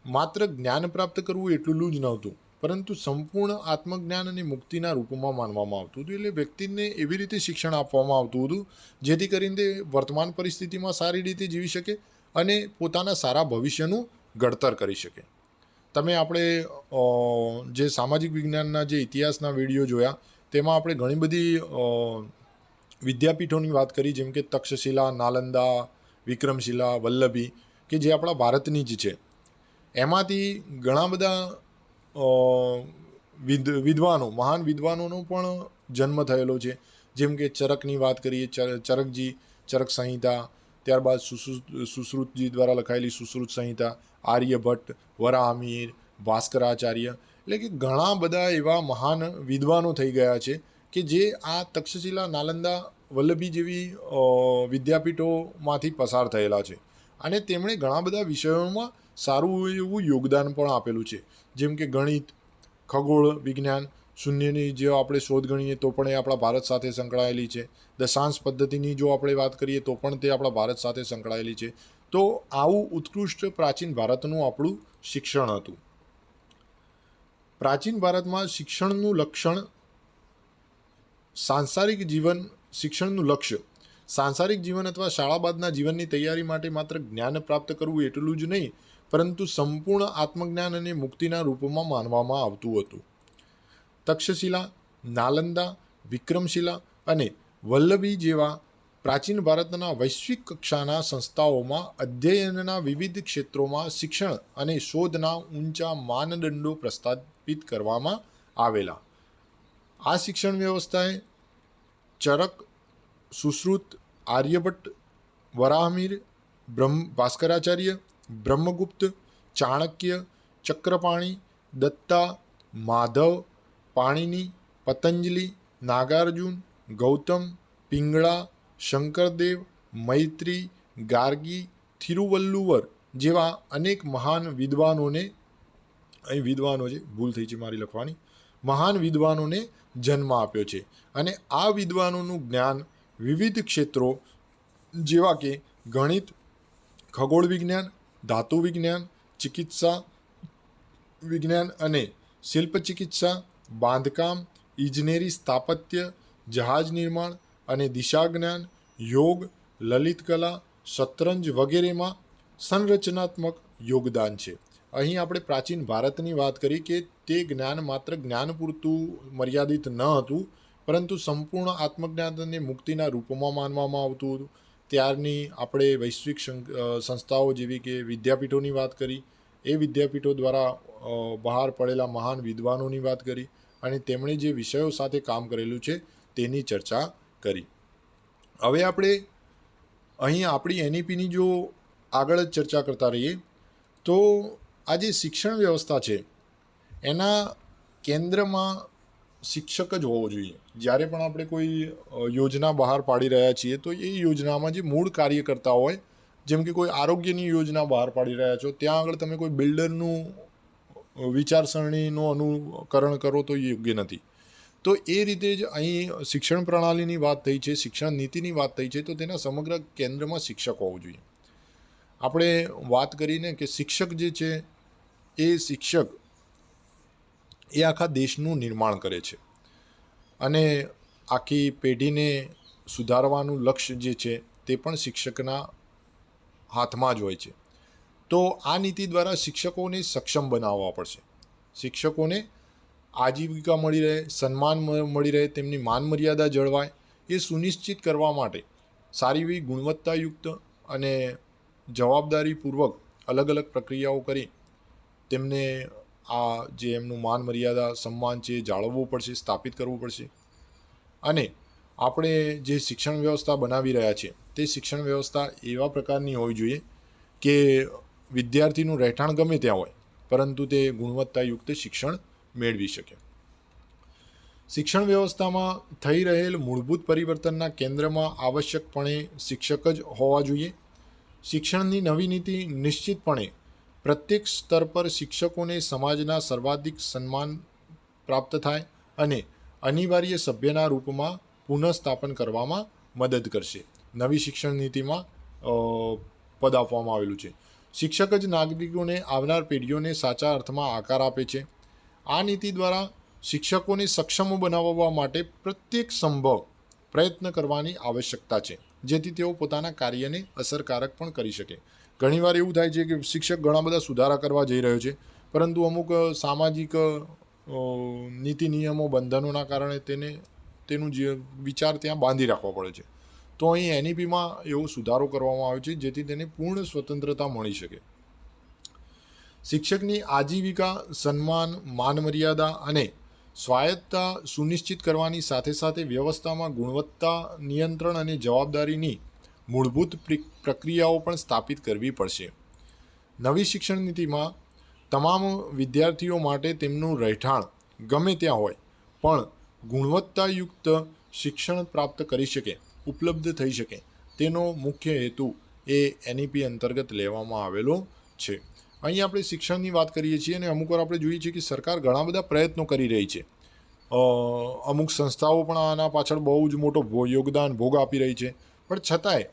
માત્ર જ્ઞાન પ્રાપ્ત કરવું એટલું જ નહોતું, પરંતુ સંપૂર્ણ આત્મજ્ઞાન અને મુક્તિના રૂપમાં માનવામાં આવતું હતું. એટલે વ્યક્તિને એવી રીતે શિક્ષણ આપવામાં આવતું હતું જેથી કરીને તે વર્તમાન પરિસ્થિતિમાં સારી રીતે જીવી શકે અને પોતાના સારા ભવિષ્યનું ઘડતર કરી શકે. તમે આપણે જે સામાજિક વિજ્ઞાનના જે ઇતિહાસના વિડીયો જોયા તેમાં આપણે ઘણી બધી વિદ્યાપીઠોની વાત કરી, જેમ કે તક્ષશિલા, નાલંદા, વિક્રમશિલા, વલ્લભી, કે જે આપણા ભારતની જ છે. એમાંથી ઘણા બધા વિદ્વાનો, મહાન વિદ્વાનોનો પણ જન્મ થયેલો છે. જેમ કે ચરકની વાત કરીએ, ચરકજી, ચરક સંહિતા, ત્યારબાદ સુશ્રુતજી દ્વારા લખાયેલી સુશ્રુત સંહિતા, આર્યભટ્ટ, વરાહમિહિર, ભાસ્કરાચાર્ય, એટલે કે ઘણા બધા એવા મહાન વિદ્વાનો થઈ ગયા છે કે જે આ તક્ષશિલા, નાલંદા, વલ્લભી જેવી વિદ્યાપીઠોમાંથી પસાર થયેલા છે અને તેમણે ઘણા બધા વિષયોમાં સારું એવું યોગદાન પણ આપેલું છે. જેમ કે ગણિત, ખગોળ વિજ્ઞાન, શૂન્યની જે આપણે શોધ ગણીએ તો પણ એ આપણા ભારત સાથે સંકળાયેલી છે. દશાંશ પદ્ધતિની જો આપણે વાત કરીએ તો પણ તે આપણા ભારત સાથે સંકળાયેલી છે. તો આવું ઉત્કૃષ્ટ પ્રાચીન ભારતનું આપણું શિક્ષણ હતું. પ્રાચીન ભારતમાં શિક્ષણનું લક્ષણ સાંસારિક જીવન, શિક્ષણનું લક્ષ્ય સાંસારિક જીવન અથવા શાળા બાદના જીવનની તૈયારી માટે માત્ર જ્ઞાન પ્રાપ્ત કરવું એટલું જ નહીં, પરંતુ સંપૂર્ણ આત્મજ્ઞાન અને મુક્તિના રૂપમાં માનવામાં આવતું હતું. તક્ષશિલા, નાલંદા, વિક્રમશિલા અને વલ્લભી જેવા પ્રાચીન ભારતના વૈશ્વિક કક્ષાના સંસ્થાઓમાં અધ્યયનના વિવિધ ક્ષેત્રોમાં શિક્ષણ અને શોધના ઊંચા માનદંડો પ્રસ્થાપિત કરવામાં આવેલા. આ શિક્ષણ વ્યવસ્થાએ ચરક, સુશ્રુત, આર્યભટ્ટ, વરાહમિહિર, ભાસ્કરાચાર્ય, બ્રહ્મગુપ્ત, ચાણક્ય, ચક્રપાણી, દત્તા, માધવ, પાણિની, પતંજલિ, નાગાર્જુન, ગૌતમ, પિંગળા, શંકરદેવ, મૈત્રી, ગાર્ગી, થિરુવલ્લુવર જેવા અનેક મહાન વિદ્વાનોને અહીં વિદ્વાનો છે, ભૂલ થઈ છે મારી લખવાની, મહાન વિદ્વાનોને જન્મ આપ્યો છે અને આ વિદ્વાનોનું જ્ઞાન વિવિધ ક્ષેત્રો જેવા કે ગણિત, ખગોળ વિજ્ઞાન, ધાતુ વિજ્ઞાન, ચિકિત્સા વિજ્ઞાન અને શિલ્પ ચિકિત્સા, બાંધકામ, ઇજનેરી, સ્થાપત્ય, જહાજ નિર્માણ અને દિશા જ્ઞાન, યોગ, લલિત કલા, શતરંજ વગેરેમાં સંરચનાત્મક યોગદાન છે. અહીં આપણે પ્રાચીન ભારતની વાત કરી કે તે જ્ઞાન માત્ર જ્ઞાન પૂરતું મર્યાદિત ન હતું, પરંતુ સંપૂર્ણ આત્મજ્ઞાન અને મુક્તિના રૂપમાં માનવામાં આવતું હતું. ત્યારની આપણે વૈશ્વિક સંસ્થાઓ જેવી કે વિદ્યાપીઠોની વાત કરી, એ વિદ્યાપીઠો દ્વારા બહાર પડેલા મહાન વિદ્વાનોની વાત કરી અને તેમણે જે વિષયો સાથે કામ કરેલું છે તેની ચર્ચા કરી. હવે આપણે અહીં આપણી એનઈપીની જો આગળ જ ચર્ચા કરતા રહીએ તો આ જે શિક્ષણ વ્યવસ્થા છે એના કેન્દ્રમાં શિક્ષક જ હોવો જોઈએ. જ્યારે પણ આપણે કોઈ યોજના બહાર પાડી રહ્યા છીએ તો એ યોજનામાં જે મૂળ કાર્યકર્તા હોય, જેમ કે કોઈ આરોગ્યની યોજના બહાર પાડી રહ્યા છો, ત્યાં આગળ તમે કોઈ બિલ્ડરનું વિચારસરણીનું અનુકરણ કરો તો યોગ્ય નથી. તો એ રીતે જ અહીં શિક્ષણ પ્રણાલીની વાત થઈ છે, શિક્ષણ નીતિની વાત થઈ છે, તો તેના સમગ્ર કેન્દ્રમાં શિક્ષક હોવું જોઈએ. આપણે વાત કરીને કે શિક્ષક જે છે એ શિક્ષક એ આખા દેશનું નિર્માણ કરે છે અને આખી પેઢીને સુધારવાનું લક્ષ્ય જે છે તે પણ શિક્ષકના હાથમાં જ હોય છે. તો આ નીતિ દ્વારા શિક્ષકોને સક્ષમ બનાવવા પડશે. શિક્ષકોને આજીવિકા મળી રહે, સન્માન મળી રહે, તેમની માન મર્યાદા જળવાય, એ સુનિશ્ચિત કરવા માટે સારી એવી ગુણવત્તાયુક્ત અને જવાબદારીપૂર્વક અલગ અલગ પ્રક્રિયાઓ કરી તેમને આ જે એમનું માન મર્યાદા સન્માન છે જાળવવું પડશે, સ્થાપિત કરવું પડશે. અને આપણે જે શિક્ષણ વ્યવસ્થા બનાવી રહ્યા છીએ તે શિક્ષણ વ્યવસ્થા એવા પ્રકારની હોવી જોઈએ કે વિદ્યાર્થીનું રહેઠાણ ગમે ત્યાં હોય પરંતુ તે ગુણવત્તાયુક્ત શિક્ષણ મેળવી શકે. શિક્ષણ વ્યવસ્થામાં થઈ રહેલ મૂળભૂત પરિવર્તનના કેન્દ્રમાં આવશ્યકપણે શિક્ષક જ હોવા જોઈએ. શિક્ષણની નવી નીતિ નિશ્ચિતપણે પ્રત્યેક સ્તર પર શિક્ષકોને સમાજના સર્વાધિક સન્માન પ્રાપ્ત થાય અને અનિવાર્ય સભ્યના રૂપમાં પુનઃસ્થાપન કરવામાં મદદ કરશે. નવી શિક્ષણ નીતિમાં પદ આપવામાં આવેલું છે. શિક્ષક જ નાગરિકોને આવનાર પેઢીઓને સાચા અર્થમાં આકાર આપે છે. આ નીતિ દ્વારા શિક્ષકોને સક્ષમ બનાવવા માટે પ્રત્યેક સંભવ પ્રયત્ન કરવાની આવશ્યકતા છે, જેથી તેઓ પોતાના કાર્યને અસરકારક પણ કરી શકે. ઘણીવાર એવું થાય છે કે શિક્ષક ઘણા બધા સુધારા કરવા જઈ રહ્યો છે, પરંતુ અમુક સામાજિક નીતિ નિયમો બંધનોના કારણે તેનું જે વિચાર ત્યાં બાંધી રાખવા પડે છે. તો અહીં એનઈપીમાં એવો સુધારો કરવામાં આવ્યો છે જેથી તેને પૂર્ણ સ્વતંત્રતા મળી શકે. શિક્ષકની આજીવિકા, સન્માન, માન મર્યાદા અને સ્વાયત્તતા સુનિશ્ચિત કરવાની સાથે સાથે વ્યવસ્થામાં ગુણવત્તા નિયંત્રણ અને જવાબદારીની મૂળભૂત પ્રક્રિયાઓ પણ સ્થાપિત કરવી પડશે. નવી શિક્ષણ નીતિમાં તમામ વિદ્યાર્થીઓ માટે તેમનું રહેઠાણ ગમે ત્યાં હોય પણ ગુણવત્તાયુક્ત શિક્ષણ પ્રાપ્ત કરી શકે, ઉપલબ્ધ થઈ શકે, તેનો મુખ્ય હેતુ એ એનઈપી અંતર્ગત લેવામાં આવેલો છે. અહીં આપણે શિક્ષણની વાત કરીએ છીએ અને અમુક વાર આપણે જોઈએ છીએ કે સરકાર ઘણા બધા પ્રયત્નો કરી રહી છે. અમુક સંસ્થાઓ પણ આના પાછળ બહુ જ મોટો યોગદાન ભોગ આપી રહી છે, પણ છતાંય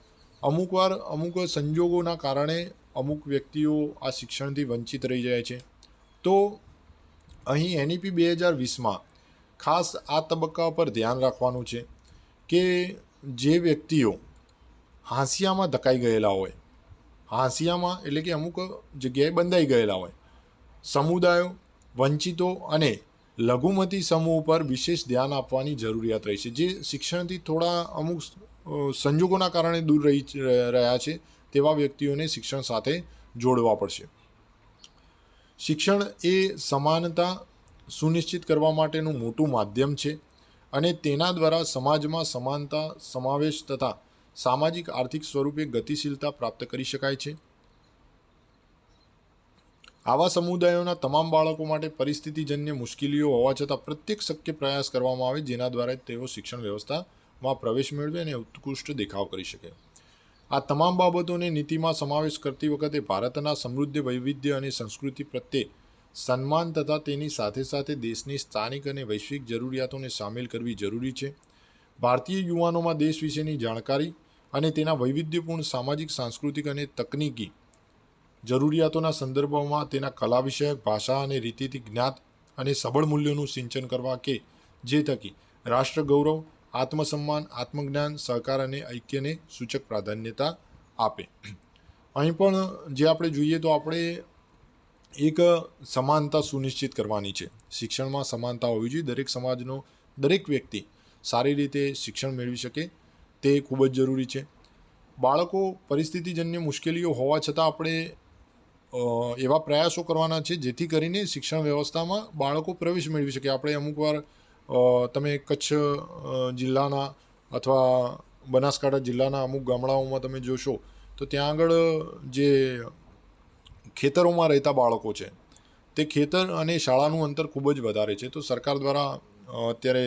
અમુક સંજોગોના કારણે અમુક વ્યક્તિઓ આ શિક્ષણથી વંચિત રહી જાય છે. તો અહીં એનઈપી 2020માં ખાસ આ તબક્કા પર ધ્યાન રાખવાનું છે કે જે વ્યક્તિઓ હાંસિયામાં ધકાઈ ગયેલા હોય, હાંસિયામાં એટલે કે અમુક જગ્યાએ બંધાઈ ગયેલા હોય, સમુદાયો, વંચિતો અને લઘુમતી સમૂહ પર વિશેષ ધ્યાન આપવાની જરૂરિયાત રહી છે. જે શિક્ષણથી થોડા અમુક સંજોગોના કારણે દૂર રહી રહ્યા છે તેવા વ્યક્તિઓને શિક્ષણ સાથે જોડવા પડશે. શિક્ષણ એ સમાનતા સુનિશ્ચિત કરવા માટેનું મોટું માધ્યમ છે અને તેના દ્વારા સમાજમાં સમાનતા, સમાવેશ તથા સામાજિક આર્થિક સ્વરૂપે ગતિશીલતા પ્રાપ્ત કરી શકાય છે. આવા સમુદાયોના તમામ બાળકો માટે પરિસ્થિતિજન્ય મુશ્કેલીઓ હોવા છતાં પ્રત્યેક શક્ય પ્રયાસ કરવામાં આવે જેના દ્વારા તેઓ શિક્ષણ વ્યવસ્થામાં પ્રવેશ મેળવે અને ઉત્કૃષ્ટ દેખાવ કરી શકે. આ તમામ બાબતોને નીતિમાં સમાવેશ કરતી વખતે ભારતના સમૃદ્ધ વૈવિધ્ય અને સંસ્કૃતિ પ્રત્યે સન્માન તથા તેની સાથે સાથે દેશની સ્થાનિક અને વૈશ્વિક જરૂરિયાતોને સામેલ કરવી જરૂરી છે. ભારતીય યુવાનોમાં દેશ વિશેની જાણકારી અને તેના વૈવિધ્યપૂર્ણ સામાજિક, સાંસ્કૃતિક અને તકનીકી જરૂરિયાતોના સંદર્ભમાં તેના કલા વિષયક, ભાષા અને રીતિથી જ્ઞાત અને સબળ મૂલ્યોનું સિંચન કરવા કે જે થકી રાષ્ટ્ર ગૌરવ, આત્મસન્માન, આત્મજ્ઞાન, સહકાર અને ઐક્યને સૂચક પ્રાધાન્યતા આપે. અહીં પણ જે આપણે જોઈએ તો આપણે એક સમાનતા સુનિશ્ચિત કરવાની છે. શિક્ષણમાં સમાનતા હોવી જોઈએ. દરેક સમાજનો દરેક વ્યક્તિ સારી રીતે શિક્ષણ મેળવી શકે તે ખૂબ જ જરૂરી છે. બાળકો પરિસ્થિતિજન્ય મુશ્કેલીઓ હોવા છતાં આપણે એવા પ્રયાસો કરવાના છે જેથી કરીને શિક્ષણ વ્યવસ્થામાં બાળકો પ્રવેશ મેળવી શકે. આપણે અમુકવાર તમે કચ્છ જિલ્લાના અથવા બનાસકાંઠા જિલ્લાના અમુક ગામડાઓમાં તમે જોશો તો ત્યાં આગળ જે ખેતરોમાં રહેતા બાળકો છે તે ખેતર અને શાળાનું અંતર ખૂબ જ વધારે છે. તો સરકાર દ્વારા અત્યારે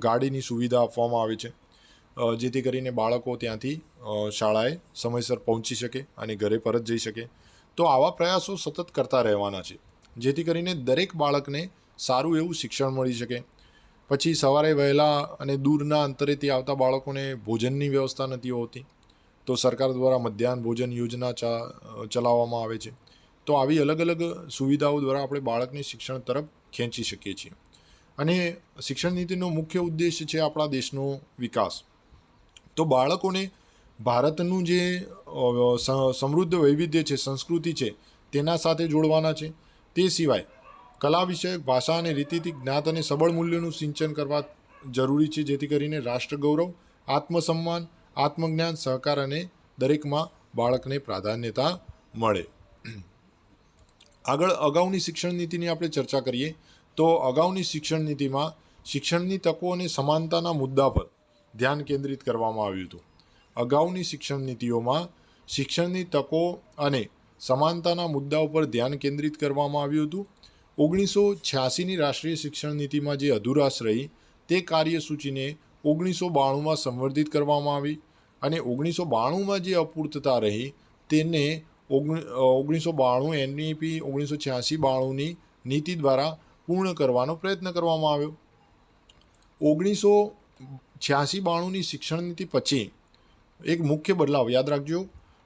ગાડીની સુવિધા આપવામાં આવે છે જેથી કરીને બાળકો ત્યાંથી શાળાએ સમયસર પહોંચી શકે અને ઘરે પરત જઈ શકે. તો આવા પ્રયાસો સતત કરતા રહેવાના છે જેથી કરીને દરેક બાળકને સારું એવું શિક્ષણ મળી શકે. પછી સવારે વહેલા અને દૂરના અંતરેથી આવતા બાળકોને ભોજનની વ્યવસ્થા નથી હોતી, તો સરકાર દ્વારા મધ્યાહન ભોજન યોજના ચલાવવામાં આવે છે. તો આવી અલગ અલગ સુવિધાઓ દ્વારા આપણે બાળકને શિક્ષણ તરફ ખેંચી શકીએ છીએ. અને શિક્ષણ નીતિનો મુખ્ય ઉદ્દેશ છે આપણા દેશનો વિકાસ. તો બાળકોને ભારતનું જે સમૃદ્ધ વૈવિધ્ય છે, સંસ્કૃતિ છે, તેના સાથે જોડવાના છે. તે સિવાય કલા વિષયક, ભાષા અને રીતિથી જ્ઞાત અને સબળ મૂલ્યોનું સિંચન કરવા જરૂરી છે જેથી કરીને રાષ્ટ્ર ગૌરવ, આત્મસન્માન, આત્મજ્ઞાન, સહકાર અને દરેકમાં બાળકને પ્રાધાન્યતા મળે. આગળ અગાઉની શિક્ષણ નીતિની આપણે ચર્ચા કરીએ તો અગાઉની શિક્ષણ નીતિમાં શિક્ષણની તકો અને સમાનતાના મુદ્દા પર ધ્યાન કેન્દ્રિત કરવામાં આવ્યું હતું. અગાઉની શિક્ષણ નીતિઓમાં શિક્ષણની તકો અને સમાનતાના મુદ્દા ઉપર ધ્યાન કેન્દ્રિત કરવામાં આવ્યું હતું. 1986ની રાષ્ટ્રીય શિક્ષણ નીતિમાં જે અધુરાશ રહી તે કાર્યસૂચિને 1992માં સંવર્ધિત કરવામાં આવી અને 1992માં જે અપૂર્તતા રહી તેને 1992 એનઈપી 1986-92ની નીતિ દ્વારા પૂર્ણ કરવાનો પ્રયત્ન કરવામાં આવ્યો. 1986-92ની શિક્ષણ નીતિ પછી એક મુખ્ય બદલાવ યાદ રાખજો,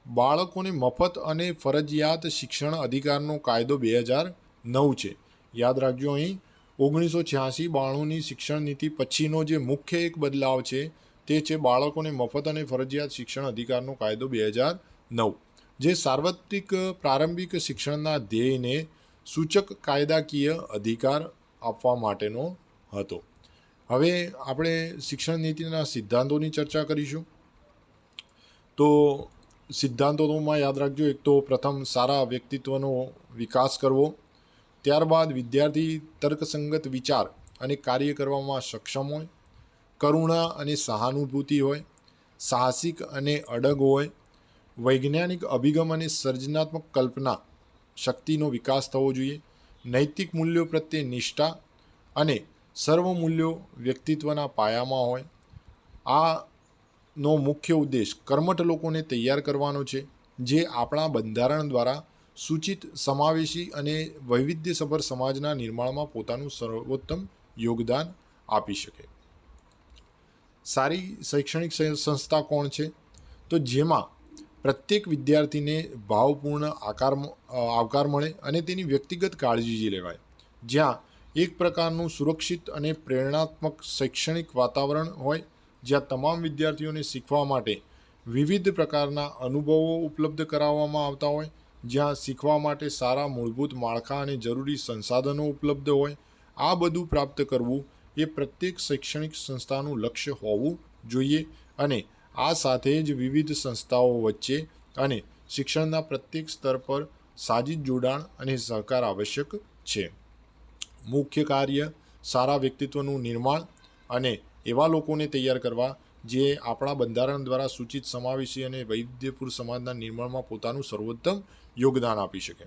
બાળકોને મફત અને ફરજિયાત શિક્ષણ અધિકારનો કાયદો 2009 છે. યાદ રાખજો, અહીં 1986-92ની શિક્ષણ નીતિ પછીનો જે મુખ્ય એક બદલાવ છે તે છે બાળકોને મફત અને ફરજિયાત શિક્ષણ અધિકારનો કાયદો 2009, જે સાર્વત્રિક પ્રારંભિક શિક્ષણના ધ્યેયને સૂચક કાયદાકીય અધિકાર આપવા માટેનો હતો. હવે આપણે શિક્ષણ નીતિના સિદ્ધાંતોની ચર્ચા કરીશું. તો સિદ્ધાંતોમાં યાદ રાખજો, એક તો પ્રથમ સારા વ્યક્તિત્વનો વિકાસ કરવો, ત્યારબાદ વિદ્યાર્થી તર્કસંગત વિચાર અને કાર્ય કરવામાં સક્ષમ હોય, કરુણા અને સહાનુભૂતિ હોય, સાહસિક અને અડગ હોય, વૈજ્ઞાનિક અભિગમ અને સર્જનાત્મક કલ્પના શક્તિનો વિકાસ થવો જોઈએ, નૈતિક મૂલ્યો પ્રત્યે નિષ્ઠા અને સર્વ મૂલ્યો વ્યક્તિત્વના પાયામાં હોય. આનો મુખ્ય ઉદ્દેશ કર્મઠ લોકોને તૈયાર કરવાનો છે જે આપણા બંધારણ દ્વારા સૂચિત સમાવેશી અને વૈવિધ્યસભર સમાજના નિર્માણમાં પોતાનું સર્વોત્તમ યોગદાન આપી શકે. સારી શૈક્ષણિક સંસ્થા કોણ છે? તો જેમાં પ્રત્યેક વિદ્યાર્થીને ભાવપૂર્ણ આવકાર મળે અને તેની વ્યક્તિગત કાળજી લેવાય, જ્યાં એક પ્રકારનું સુરક્ષિત અને પ્રેરણાત્મક શૈક્ષણિક વાતાવરણ હોય, જ્યાં તમામ વિદ્યાર્થીઓને શીખવા માટે વિવિધ પ્રકારના અનુભવો ઉપલબ્ધ કરાવવામાં આવતા હોય, જ્યાં શીખવા માટે સારા મૂળભૂત માળખા અને જરૂરી સંસાધનો ઉપલબ્ધ હોય. આ બધું પ્રાપ્ત કરવું એ પ્રત્યેક શૈક્ષણિક સંસ્થાનું લક્ષ્ય હોવું જોઈએ અને આ સાથે જ વિવિધ સંસ્થાઓ વચ્ચે અને શિક્ષણના પ્રત્યેક સ્તર પર સાજીદ જોડાણ અને સહકાર આવશ્યક છે. મુખ્ય કાર્ય સારા વ્યક્તિત્વનું નિર્માણ અને એવા લોકોને તૈયાર કરવા જે આપણા બંધારણ દ્વારા સૂચિત સમાવેશી અને વૈવિધ્યપૂર્ણ સમાજના નિર્માણમાં પોતાનું સર્વોત્તમ યોગદાન આપી શકે.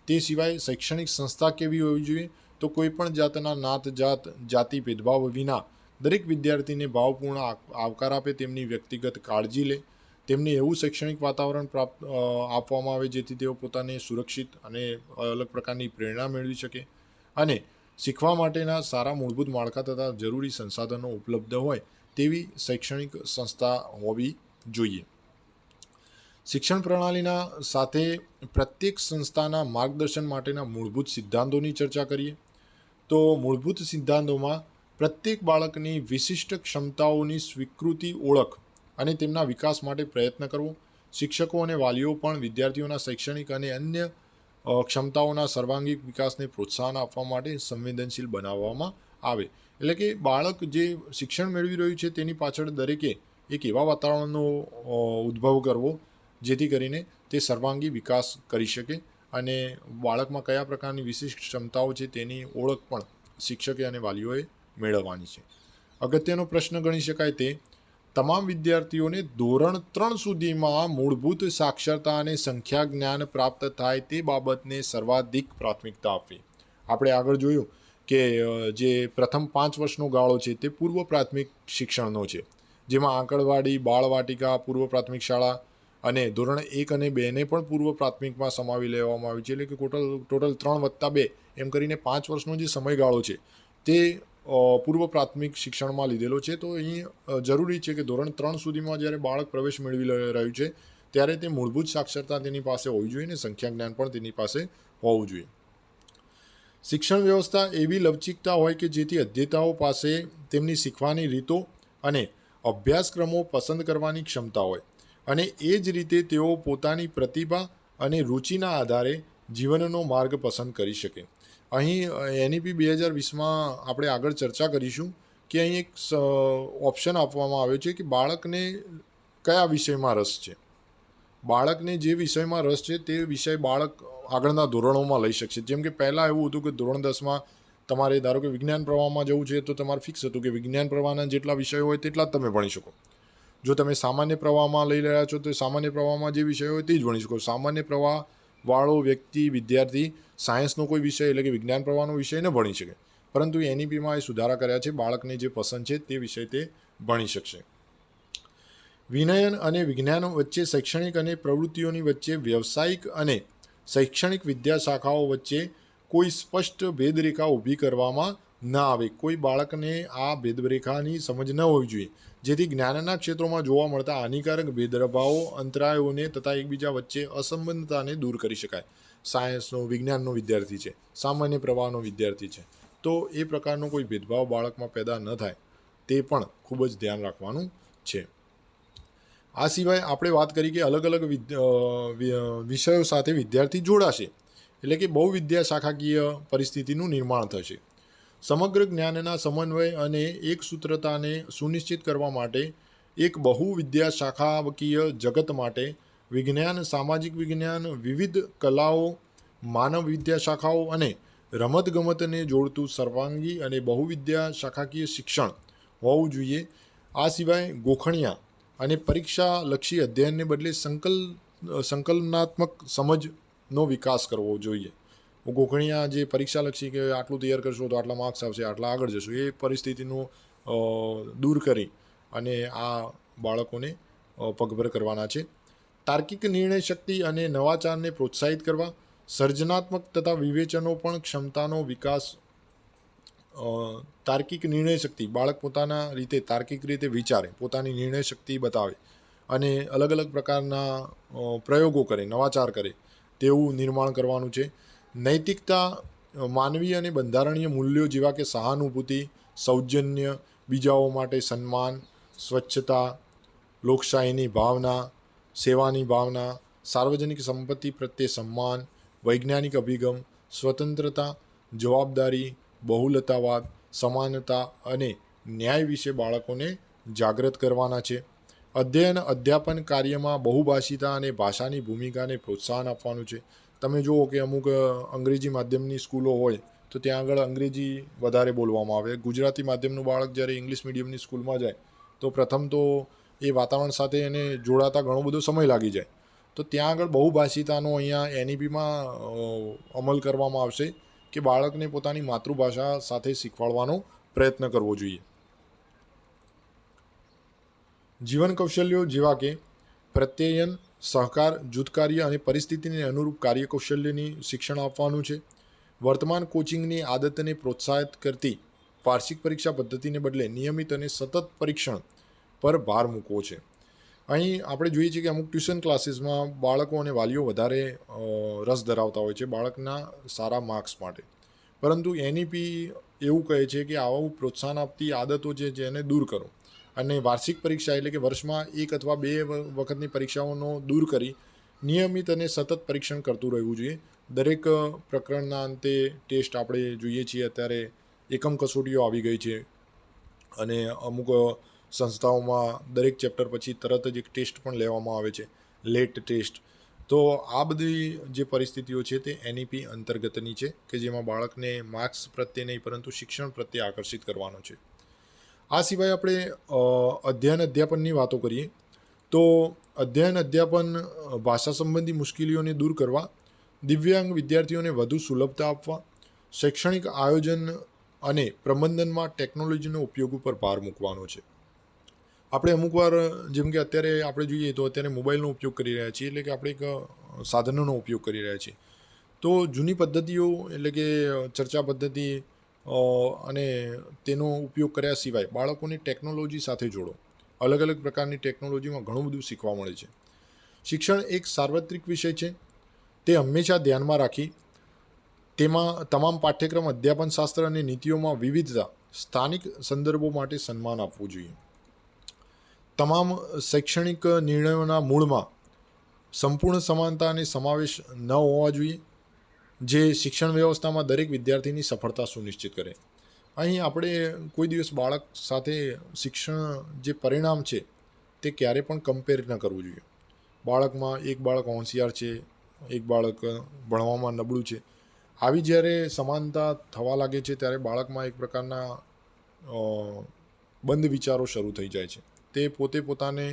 તે સિવાય શૈક્ષણિક સંસ્થા કેવી હોવી જોઈએ? તો કોઈપણ જાતના નાત જાત જાતિ ભેદભાવ વિના દરેક વિદ્યાર્થીને ભાવપૂર્ણ આવકાર આપે, તેમની વ્યક્તિગત કાળજી લે, તેમને એવું શૈક્ષણિક વાતાવરણ આપવામાં આવે જેથી તેઓ પોતાને સુરક્ષિત અને અલગ પ્રકારની પ્રેરણા મેળવી શકે અને શીખવા માટેના સારા મૂળભૂત માળખા તથા જરૂરી સંસાધનો ઉપલબ્ધ હોય તેવી શૈક્ષણિક સંસ્થા હોવી જોઈએ. શિક્ષણ પ્રણાલીના સાથે પ્રત્યેક સંસ્થાના માર્ગદર્શન માટેના મૂળભૂત સિદ્ધાંતોની ચર્ચા કરીએ. તો મૂળભૂત સિદ્ધાંતોમાં પ્રત્યેક બાળકની વિશિષ્ટ ક્ષમતાઓની સ્વીકૃતિ, ઓળખ અને તેમના વિકાસ માટે પ્રયત્ન કરવો. શિક્ષકો અને વાલીઓ પણ વિદ્યાર્થીઓના શૈક્ષણિક અને અન્ય ક્ષમતાઓના સર્વાંગીક વિકાસને પ્રોત્સાહન આપવા માટે સંવેદનશીલ બનાવવામાં આવે. એટલે કે બાળક જે શિક્ષણ મેળવી રહ્યું છે તેની પાછળ દરેકે એક એવા વાતાવરણનો ઉદ્ભવ કરવો જેથી કરીને તે સર્વાંગી વિકાસ કરી શકે અને બાળકમાં કયા પ્રકારની વિશિષ્ટ ક્ષમતાઓ છે તેની ઓળખ પણ શિક્ષકે અને વાલીઓએ મેળવવાની છે. અગત્યનો પ્રશ્ન ગણી શકાય તે તમામ વિદ્યાર્થીઓને ધોરણ 3 સુધીમાં મૂળભૂત સાક્ષરતા અને સંખ્યા જ્ઞાન પ્રાપ્ત થાય તે બાબતને સર્વાધિક પ્રાથમિકતા આપવી. આપણે આગળ જોયું કે જે પ્રથમ 5 વર્ષનો ગાળો છે તે પૂર્વ પ્રાથમિક શિક્ષણનો છે, જેમાં આંગણવાડી, બાળવાટિકા, પૂર્વ પ્રાથમિક શાળા અને ધોરણ 1 અને 2ને પણ પૂર્વ પ્રાથમિકમાં સમાવી લેવામાં આવ્યું છે. એટલે કે ટોટલ 3+2 એમ કરીને 5 વર્ષનો જે સમયગાળો છે તે પૂર્વ પ્રાથમિક શિક્ષણમાં લીધેલો છે. તો અહીં જરૂરી છે કે ધોરણ 3 સુધીમાં જ્યારે બાળક પ્રવેશ મેળવી રહ્યું છે ત્યારે તે મૂળભૂત સાક્ષરતા તેની પાસે હોવી જોઈએ અને સંખ્યા જ્ઞાન પણ તેની પાસે હોવું જોઈએ. શિક્ષણ વ્યવસ્થા એવી લવચિકતા હોય કે જેથી અધ્યેતાઓ પાસે તેમની શીખવાની રીતો અને અભ્યાસક્રમો પસંદ કરવાની ક્ષમતા હોય અને એ જ રીતે તેઓ પોતાની પ્રતિભા અને રુચિના આધારે જીવનનો માર્ગ પસંદ કરી શકે. અહીં NEP 2020માં આપણે આગળ ચર્ચા કરીશું કે અહીં એક ઓપ્શન આપવામાં આવ્યો છે કે બાળકને કયા વિષયમાં રસ છે. બાળકને જે વિષયમાં રસ છે તે વિષય બાળક આગળના ધોરણોમાં લઈ શકશે. જેમ કે પહેલાં એવું હતું કે ધોરણ 10માં તમારે ધારો કે વિજ્ઞાન પ્રવાહમાં જવું છે તો તમારે ફિક્સ હતું કે વિજ્ઞાન પ્રવાહના જેટલા વિષયો હોય તેટલા જ તમે ભણી શકો. જો તમે સામાન્ય પ્રવાહમાં લઈ રહ્યા છો તો સામાન્ય પ્રવાહમાં જે વિષયો હોય તે જ ભણી શકો. સામાન્ય પ્રવાહવાળો વિદ્યાર્થી સાયન્સનો કોઈ વિષય એટલે કે વિજ્ઞાન પ્રવાહનો વિષય ન ભણી શકે. પરંતુ NEPમાં એ સુધારા કર્યા છે, બાળકને જે પસંદ છે તે વિષય તે ભણી શકશે. વિનયન અને વિજ્ઞાન વચ્ચે શૈક્ષણિક અને પ્રવૃત્તિઓની વચ્ચે વ્યવસાયિક અને શૈક્ષણિક વિદ્યાશાખાઓ વચ્ચે કોઈ સ્પષ્ટ ભેદરેખા ઊભી કરવામાં ન આવે. કોઈ બાળકને આ ભેદરેખાની સમજ ન હોવી જોઈએ જેથી જ્ઞાનના ક્ષેત્રોમાં જોવા મળતા હાનિકારક ભેદભાવો, અંતરાયોને તથા એકબીજા વચ્ચે અસંબંધતાને દૂર કરી શકાય. સાયન્સનો, વિજ્ઞાનનો વિદ્યાર્થી છે, સામાન્ય પ્રવાહનો વિદ્યાર્થી છે, તો એ પ્રકારનો કોઈ ભેદભાવ બાળકમાં પેદા ન થાય તે પણ ખૂબ જ ધ્યાન રાખવાનું છે. આ સિવાય આપણે વાત કરી કે અલગ અલગ વિષયો સાથે વિદ્યાર્થી જોડાશે એટલે કે બહુવિદ્યા શાખાકીય પરિસ્થિતિનું નિર્માણ થશે. સમગ્ર જ્ઞાનના સમન્વય અને એકસૂત્રતાને સુનિશ્ચિત કરવા માટે એક બહુવિદ્યા શાખાકીય જગત માટે વિજ્ઞાન, સામાજિક વિજ્ઞાન, વિવિધ કલાઓ, માનવ વિદ્યા શાખાઓ અને રમતગમતને જોડતું સર્વાંગી અને બહુવિદ્યા શાખાકીય શિક્ષણ હોવું જોઈએ. આ સિવાય ગોખણિયા અને પરીક્ષાલક્ષી અધ્યયનને બદલે સંકલનાત્મક સમજનો વિકાસ કરવો જોઈએ. ગોખણિયા જે પરીક્ષાલક્ષી કે આટલું તૈયાર કરશો તો આટલા માર્ક્સ આવશે, આટલા આગળ જશો, એ પરિસ્થિતિનું દૂર કરી અને આ બાળકોને પગભર કરવાના છે. તાર્કિક નિર્ણય શક્તિ અને નવાચારને પ્રોત્સાહિત કરવા, સર્જનાત્મક તથા વિવેચનો પણ ક્ષમતાનો વિકાસ. તાર્કિક નિર્ણય શક્તિ, બાળક પોતાના રીતે તાર્કિક રીતે વિચારે, પોતાની નિર્ણય શક્તિ બતાવે અને અલગ અલગ પ્રકારના પ્રયોગો કરે, નવાચાર કરે તેવું નિર્માણ કરવાનું છે. નૈતિકતા, માનવીય અને બંધારણીય મૂલ્યો જેવા કે સહાનુભૂતિ, સૌજન્ય, બીજાઓ માટે સન્માન, સ્વચ્છતા, લોકશાહીની ભાવના, સેવાની ભાવના, સાર્વજનિક સંપત્તિ પ્રત્યે સન્માન, વૈજ્ઞાનિક અભિગમ, સ્વતંત્રતા, જવાબદારી, બહુલતાવાદ, સમાનતા અને ન્યાય વિશે બાળકોને જાગૃત કરવાના છે. અધ્યયન અધ્યાપન કાર્યમાં બહુભાષિતા અને ભાષાની ભૂમિકાને પ્રોત્સાહન આપવાનું છે. તમે જુઓ કે અમુક અંગ્રેજી માધ્યમની સ્કૂલો હોય તો ત્યાં આગળ અંગ્રેજી વધારે બોલવામાં આવે. ગુજરાતી માધ્યમનું બાળક જ્યારે ઇંગ્લિશ મીડિયમની સ્કૂલમાં જાય તો પ્રથમ તો એ વાતાવરણ સાથે એને જોડાતા ઘણો બધો સમય લાગી જાય. તો ત્યાં આગળ બહુભાષિતાનો અહીંયા NEPમાં અમલ કરવામાં આવશે કે બાળકને પોતાની માતૃભાષા સાથે શીખવાડવાનો પ્રયત્ન કરવો જોઈએ. જીવન કૌશલ્યો જેવા કે પ્રત્યયન, સહકાર, જૂથ કાર્ય અને પરિસ્થિતિને અનુરૂપ કાર્યકૌશલ્યની શિક્ષણ આપવાનું છે. વર્તમાન કોચિંગની આદતને પ્રોત્સાહિત કરતી વાર્ષિક પરીક્ષા પદ્ધતિને બદલે નિયમિત અને સતત પરીક્ષણ પર ભાર મૂકવો છે. અહીં આપણે જોઈએ છીએ કે અમુક ટ્યુશન ક્લાસીસમાં બાળકો અને વાલીઓ વધારે રસ ધરાવતા હોય છે બાળકના સારા માર્ક્સ માટે, પરંતુ એનઈપી એવું કહે છે કે આવું પ્રોત્સાહન આપતી આદતો છે જેને દૂર કરો અને વાર્ષિક પરીક્ષા એટલે કે વર્ષમાં 1 અથવા 2 વખતની પરીક્ષાઓનો દૂર કરી નિયમિત અને સતત પરીક્ષણ કરતું રહેવું જોઈએ. દરેક પ્રકરણના અંતે ટેસ્ટ આપણે જોઈએ છીએ અત્યારે એકમ કસોટીઓ આવી ગઈ છે અને અમુક સંસ્થાઓમાં દરેક ચેપ્ટર પછી તરત જ એક ટેસ્ટ પણ લેવામાં આવે છે, લેટ ટેસ્ટ. તો આ બધી જે પરિસ્થિતિઓ છે તે એનઈપી અંતર્ગતની છે કે જેમાં બાળકને માર્ક્સ પ્રત્યે નહીં પરંતુ શિક્ષણ પ્રત્યે આકર્ષિત કરવાનો છે. આ સિવાય આપણે અધ્યયન અધ્યાપનની વાતો કરીએ તો અધ્યયન અધ્યાપન ભાષા સંબંધી મુશ્કેલીઓને દૂર કરવા, દિવ્યાંગ વિદ્યાર્થીઓને વધુ સુલભતા આપવા, શૈક્ષણિક આયોજન અને પ્રબંધનમાં ટેકનોલોજીનો ઉપયોગ ઉપર ભાર મૂકવાનો છે. આપણે અમુકવાર જેમ કે અત્યારે આપણે જોઈએ તો અત્યારે મોબાઈલનો ઉપયોગ કરી રહ્યા છીએ, એટલે કે આપણે એક સાધનોનો ઉપયોગ કરી રહ્યા છીએ. તો જૂની પદ્ધતિઓ એટલે કે ચર્ચા પદ્ધતિ અને તેનો ઉપયોગ કર્યા સિવાય બાળકોને ટેકનોલોજી સાથે જોડો. અલગ અલગ પ્રકારની ટેકનોલોજીમાં ઘણું બધું શીખવા મળે છે. શિક્ષણ એક સાર્વત્રિક વિષય છે, તે હંમેશા ધ્યાનમાં રાખી તેમાં તમામ પાઠ્યક્રમ, અધ્યાપન શાસ્ત્ર અને નીતિઓમાં વિવિધતા, સ્થાનિક સંદર્ભો માટે સન્માન આપવું જોઈએ. તમામ શૈક્ષણિક નિર્ણયોના મૂળમાં સંપૂર્ણ સમાનતા અને સમાવેશ ન હોવા જોઈએ, જે શિક્ષણ વ્યવસ્થામાં દરેક વિદ્યાર્થીની સફળતા સુનિશ્ચિત કરે. અહીં આપણે કોઈ દિવસ બાળક સાથે શિક્ષણ જે પરિણામ છે તે ક્યારે પણ કમ્પેર ન કરવું જોઈએ. બાળકમાં એક બાળક હોશિયાર છે, એક બાળક ભણવામાં નબળું છે, આવી જ્યારે સમાનતા થવા લાગે છે ત્યારે બાળકમાં એક પ્રકારના બંધ વિચારો શરૂ થઈ જાય છે. તે પોતે પોતાને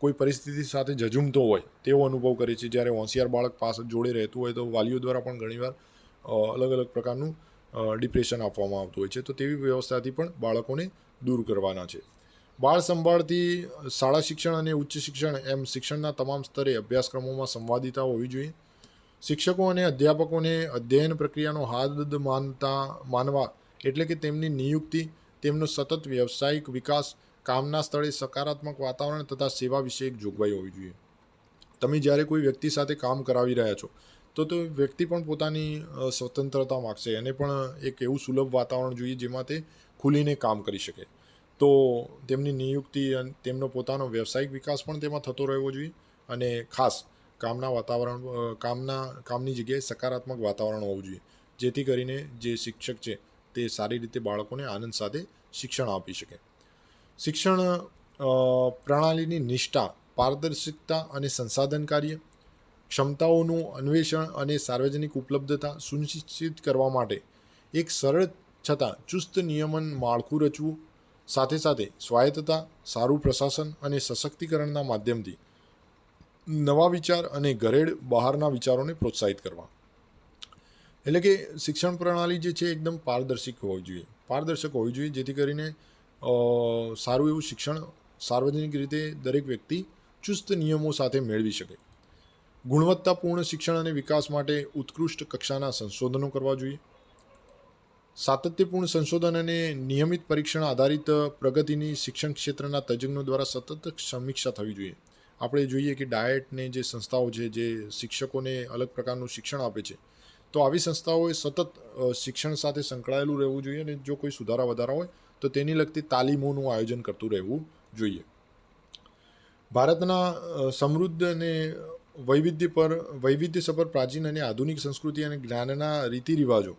કોઈ પરિસ્થિતિ સાથે ઝઝૂમતો હોય તેવો અનુભવ કરે છે. જ્યારે હોશિયાર બાળક પાસે જોડે રહેતું હોય તો વાલીઓ દ્વારા પણ ઘણીવાર અલગ અલગ પ્રકારનું ડિપ્રેશન આપવામાં આવતું હોય છે. તો તેવી વ્યવસ્થાથી પણ બાળકોને દૂર કરવાના છે. બાળ સંભાળથી શાળા શિક્ષણ અને ઉચ્ચ શિક્ષણ એમ શિક્ષણના તમામ સ્તરે અભ્યાસક્રમોમાં સંવાદિતા હોવી જોઈએ. શિક્ષકો અને અધ્યાપકોને અધ્યયન પ્રક્રિયાનો હાદ માનવા એટલે કે તેમની નિયુક્તિ, તેમનો સતત વ્યવસાયિક વિકાસ, કામના સ્થળે સકારાત્મક વાતાવરણ તથા સેવા વિષયક જોગવાઈ હોવી જોઈએ. તમે જ્યારે કોઈ વ્યક્તિ સાથે કામ કરાવી રહ્યા છો તો વ્યક્તિ પણ પોતાની સ્વતંત્રતા માગશે, એને પણ એક એવું સુલભ વાતાવરણ જોઈએ જેમાં તે ખુલીને કામ કરી શકે. તો તેમની નિયુક્તિ અને તેમનો પોતાનો વ્યવસાયિક વિકાસ પણ તેમાં થતો રહેવો જોઈએ અને ખાસ કામની જગ્યાએ સકારાત્મક વાતાવરણ હોવું જોઈએ, જેથી કરીને જે શિક્ષક છે તે સારી રીતે બાળકોને આનંદ સાથે શિક્ષણ આપી શકે. શિક્ષણ પ્રણાલીની નિષ્ઠા, પારદર્શકતા અને સંસાધન કાર્ય, ક્ષમતાઓનું અન્વેષણ અને સાર્વજનિક ઉપલબ્ધતા સુનિશ્ચિત કરવા માટે એક સરળ છતાં ચુસ્ત નિયમન માળખું રચવું, સાથે સાથે સ્વાયત્તતા, સારું પ્રશાસન અને સશક્તિકરણના માધ્યમથી નવા વિચાર અને ઘરેડ બહારના વિચારોને પ્રોત્સાહિત કરવા. એટલે કે શિક્ષણ પ્રણાલી જે છે એકદમ પારદર્શક હોવી જોઈએ જેથી કરીને સારું એવું શિક્ષણ સાર્વજનિક રીતે દરેક વ્યક્તિ ચુસ્ત નિયમો સાથે મેળવી શકે. ગુણવત્તાપૂર્ણ શિક્ષણ અને વિકાસ માટે ઉત્કૃષ્ટ કક્ષાના સંશોધનો કરવા જોઈએ. સાતત્યપૂર્ણ સંશોધન અને નિયમિત પરીક્ષણ આધારિત પ્રગતિની શિક્ષણ ક્ષેત્રના તજજ્ઞો દ્વારા સતત સમીક્ષા થવી જોઈએ. આપણે જોઈએ કે ડાયટને જે સંસ્થાઓ છે જે શિક્ષકોને અલગ પ્રકારનું શિક્ષણ આપે છે, તો આવી સંસ્થાઓએ સતત શિક્ષણ સાથે સંકળાયેલું રહેવું જોઈએ અને જો કોઈ સુધારા વધારા હોય તો તેની લગતી તાલીમોનું આયોજન કરતું રહેવું જોઈએ. ભારતના સમૃદ્ધ અને વૈવિધ્યસભર પ્રાચીન અને આધુનિક સંસ્કૃતિ અને જ્ઞાનના રીતિ રિવાજો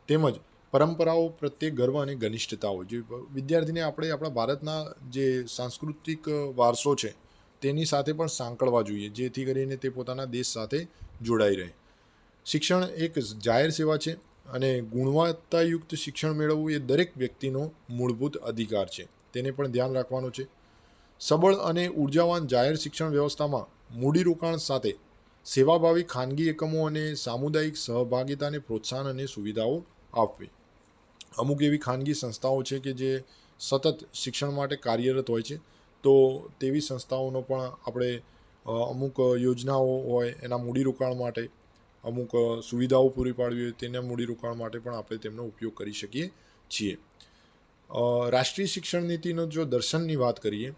તેમજ પરંપરાઓ પ્રત્યે ગર્વ અને ઘનિષ્ઠતા હોય જે વિદ્યાર્થીને આપણે આપણા ભારતના જે સાંસ્કૃતિક વારસો છે તેની સાથે પણ સાંકળવા જોઈએ, જેથી કરીને તે પોતાના દેશ સાથે જોડાઈ રહે. શિક્ષણ એક જાહેર સેવા છે અને ગુણવત્તાયુક્ત શિક્ષણ મેળવવું એ દરેક વ્યક્તિનો મૂળભૂત અધિકાર છે, તેને પણ ધ્યાન રાખવાનું છે. સબળ અને ઉર્જાવાન જાહેર શિક્ષણ વ્યવસ્થામાં મૂડીરોકાણ સાથે સેવાભાવી ખાનગી એકમો અને સામુદાયિક સહભાગિતાને પ્રોત્સાહન અને સુવિધાઓ આપવી. અમુક એવી ખાનગી સંસ્થાઓ છે કે જે સતત શિક્ષણ માટે કાર્યરત હોય છે, તો તેવી સંસ્થાઓનો પણ આપણે અમુક યોજનાઓ હોય એના મૂડીરોકાણ માટે, અમુક સુવિધાઓ પૂરી પાડવી હોય તેના મૂડીરોકાણ માટે પણ આપણે તેમનો ઉપયોગ કરી શકીએ છીએ. રાષ્ટ્રીય શિક્ષણ નીતિનો જો દર્શનની વાત કરીએ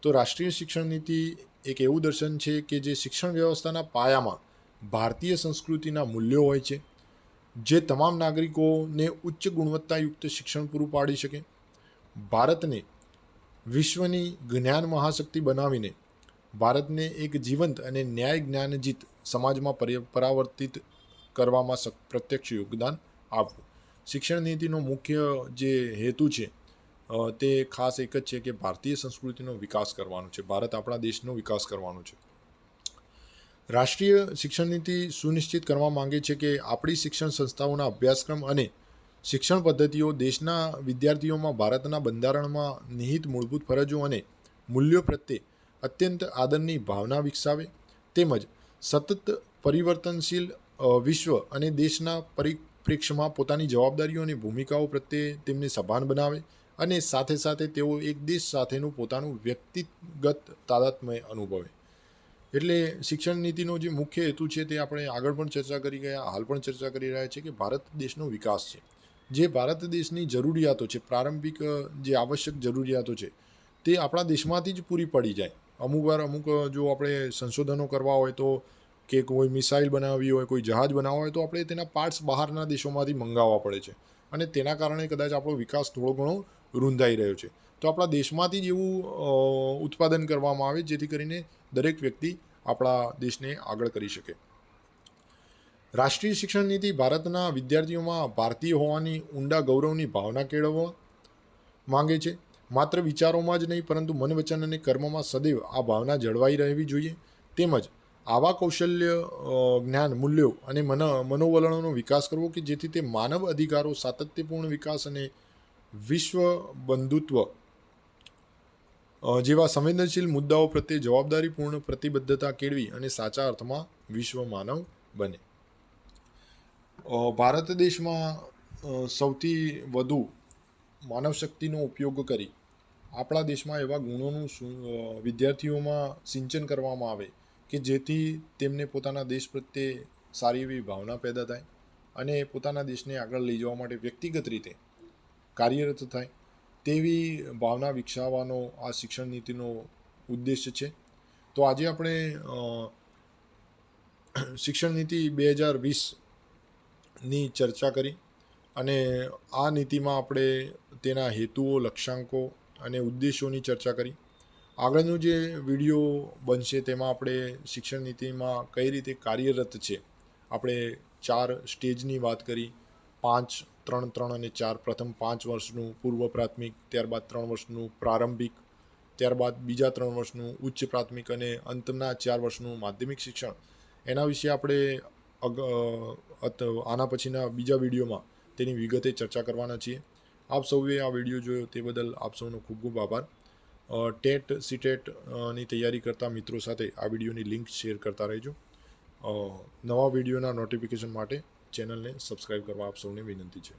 તો રાષ્ટ્રીય શિક્ષણ નીતિ એક એવું દર્શન છે કે જે શિક્ષણ વ્યવસ્થાના પાયામાં ભારતીય સંસ્કૃતિના મૂલ્યો હોય છે, જે તમામ નાગરિકોને ઉચ્ચ ગુણવત્તાયુક્ત શિક્ષણ પૂરું પાડી શકે, ભારતને વિશ્વની જ્ઞાન મહાશક્તિ બનાવીને ભારતને એક જીવંત અને ન્યાય જ્ઞાનજીત સમાજમાં પરાવર્તિત કરવામાં પ્રત્યક્ષ યોગદાન આપવું. શિક્ષણ નીતિનો મુખ્ય જે હેતુ છે તે ખાસ એક જ છે કે ભારતીય સંસ્કૃતિનો વિકાસ કરવાનો છે, ભારત આપણા દેશનો વિકાસ કરવાનો છે. રાષ્ટ્રીય શિક્ષણ નીતિ સુનિશ્ચિત કરવા માંગે છે કે આપણી શિક્ષણ સંસ્થાઓના અભ્યાસક્રમ અને શિક્ષણ પદ્ધતિઓ દેશના વિદ્યાર્થીઓમાં ભારતના બંધારણમાં નિહિત મૂળભૂત ફરજો અને મૂલ્યો પ્રત્યે અત્યંત આદરની ભાવના વિકસાવે, તેમજ સતત પરિવર્તનશીલ વિશ્વ અને દેશના પરિપ્રેક્ષ્યમાં પોતાની જવાબદારીઓ અને ભૂમિકાઓ પ્રત્યે તેમને સભાન બનાવે અને સાથે સાથે તેઓ એક દેશ સાથેનું પોતાનું વ્યક્તિગત તાદાત્મ્ય અનુભવે. એટલે શિક્ષણ નીતિનો જે મુખ્ય હેતુ છે તે આપણે આગળ પણ ચર્ચા કરી ગયા, હાલ પણ ચર્ચા કરી રહ્યા છીએ કે ભારત દેશનો વિકાસ છે. જે ભારત દેશની જરૂરિયાતો છે, પ્રારંભિક જે આવશ્યક જરૂરિયાતો છે તે આપણા દેશમાંથી જ પૂરી પડી જાય. અમુક જો આપણે સંશોધનો કરવા હોય તો, કે કોઈ મિસાઇલ બનાવવી હોય, કોઈ જહાજ બનાવવા હોય તો આપણે તેના પાર્ટ્સ બહારના દેશોમાંથી મંગાવવા પડે છે અને તેના કારણે કદાચ આપણો વિકાસ થોડો ઘણો રૂંધાઈ રહ્યો છે. તો આપણા દેશમાંથી જ એવું ઉત્પાદન કરવામાં આવે જેથી કરીને દરેક વ્યક્તિ આપણા દેશને આગળ કરી શકે. રાષ્ટ્રીય શિક્ષણ નીતિ ભારતના વિદ્યાર્થીઓમાં ભારતીય હોવાની ઊંડા ગૌરવની ભાવના કેળવવા માંગે છે. માત્ર વિચારોમાં જ નહીં પરંતુ મન, વચન અને કર્મમાં સદૈવ આ ભાવના જળવાઈ રહેવી જોઈએ. તેમજ આવા કૌશલ્ય, જ્ઞાન, મૂલ્યો અને મનોવલણોનો વિકાસ કરવો કે જેથી તે માનવ અધિકારો, સાતત્યપૂર્ણ વિકાસ અને વિશ્વ બંધુત્વ જેવા સંવેદનશીલ મુદ્દાઓ પ્રત્યે જવાબદારીપૂર્ણ પ્રતિબદ્ધતા કેળવી અને સાચા અર્થમાં વિશ્વ માનવ બને. ભારત દેશમાં સૌથી વધુ માનવ શક્તિનો ઉપયોગ કરી આપણા દેશમાં એવા ગુણોનું વિદ્યાર્થીઓમાં સિંચન કરવામાં આવે કે જેથી તેમને પોતાના દેશ પ્રત્યે સારી એવી ભાવના પેદા થાય અને પોતાના દેશને આગળ લઈ જવા માટે વ્યક્તિગત રીતે કાર્યરત થાય, તેવી ભાવના વિકસાવવાનો આ શિક્ષણ નીતિનો ઉદ્દેશ્ય છે. તો આજે આપણે શિક્ષણ નીતિ 2020ની ચર્ચા કરી અને આ નીતિમાં આપણે તેના હેતુઓ, લક્ષ્યાંકો અને ઉદ્દેશોની ચર્ચા કરી. આગળનો જે વિડીયો બનશે તેમાં આપણે શિક્ષણ નીતિમાં કઈ રીતે કાર્યરત છે, આપણે 4 સ્ટેજની વાત કરી, 5, 3, 3 અને 4. પ્રથમ 5 વર્ષનું પૂર્વ પ્રાથમિક, ત્યારબાદ 3 વર્ષનું પ્રારંભિક, ત્યારબાદ બીજા 3 વર્ષનું ઉચ્ચ પ્રાથમિક અને અંતના 4 વર્ષનું માધ્યમિક શિક્ષણ. એના વિશે આપણે આના પછીના બીજા વિડીયોમાં તેની વિગતે ચર્ચા કરવાના છીએ. આપ સૌએ આ વિડીયો જોયો તે બદલ આપ સૌનો ખૂબ ખૂબ આભાર. ટેટ, સીટેટની તૈયારી કરતા મિત્રો સાથે આ વિડીયોની લિંક શેર કરતા રહેજો. નવા વિડીયોના નોટિફિકેશન માટે ચેનલને સબસ્ક્રાઈબ કરવા આપ સૌને વિનંતી છે.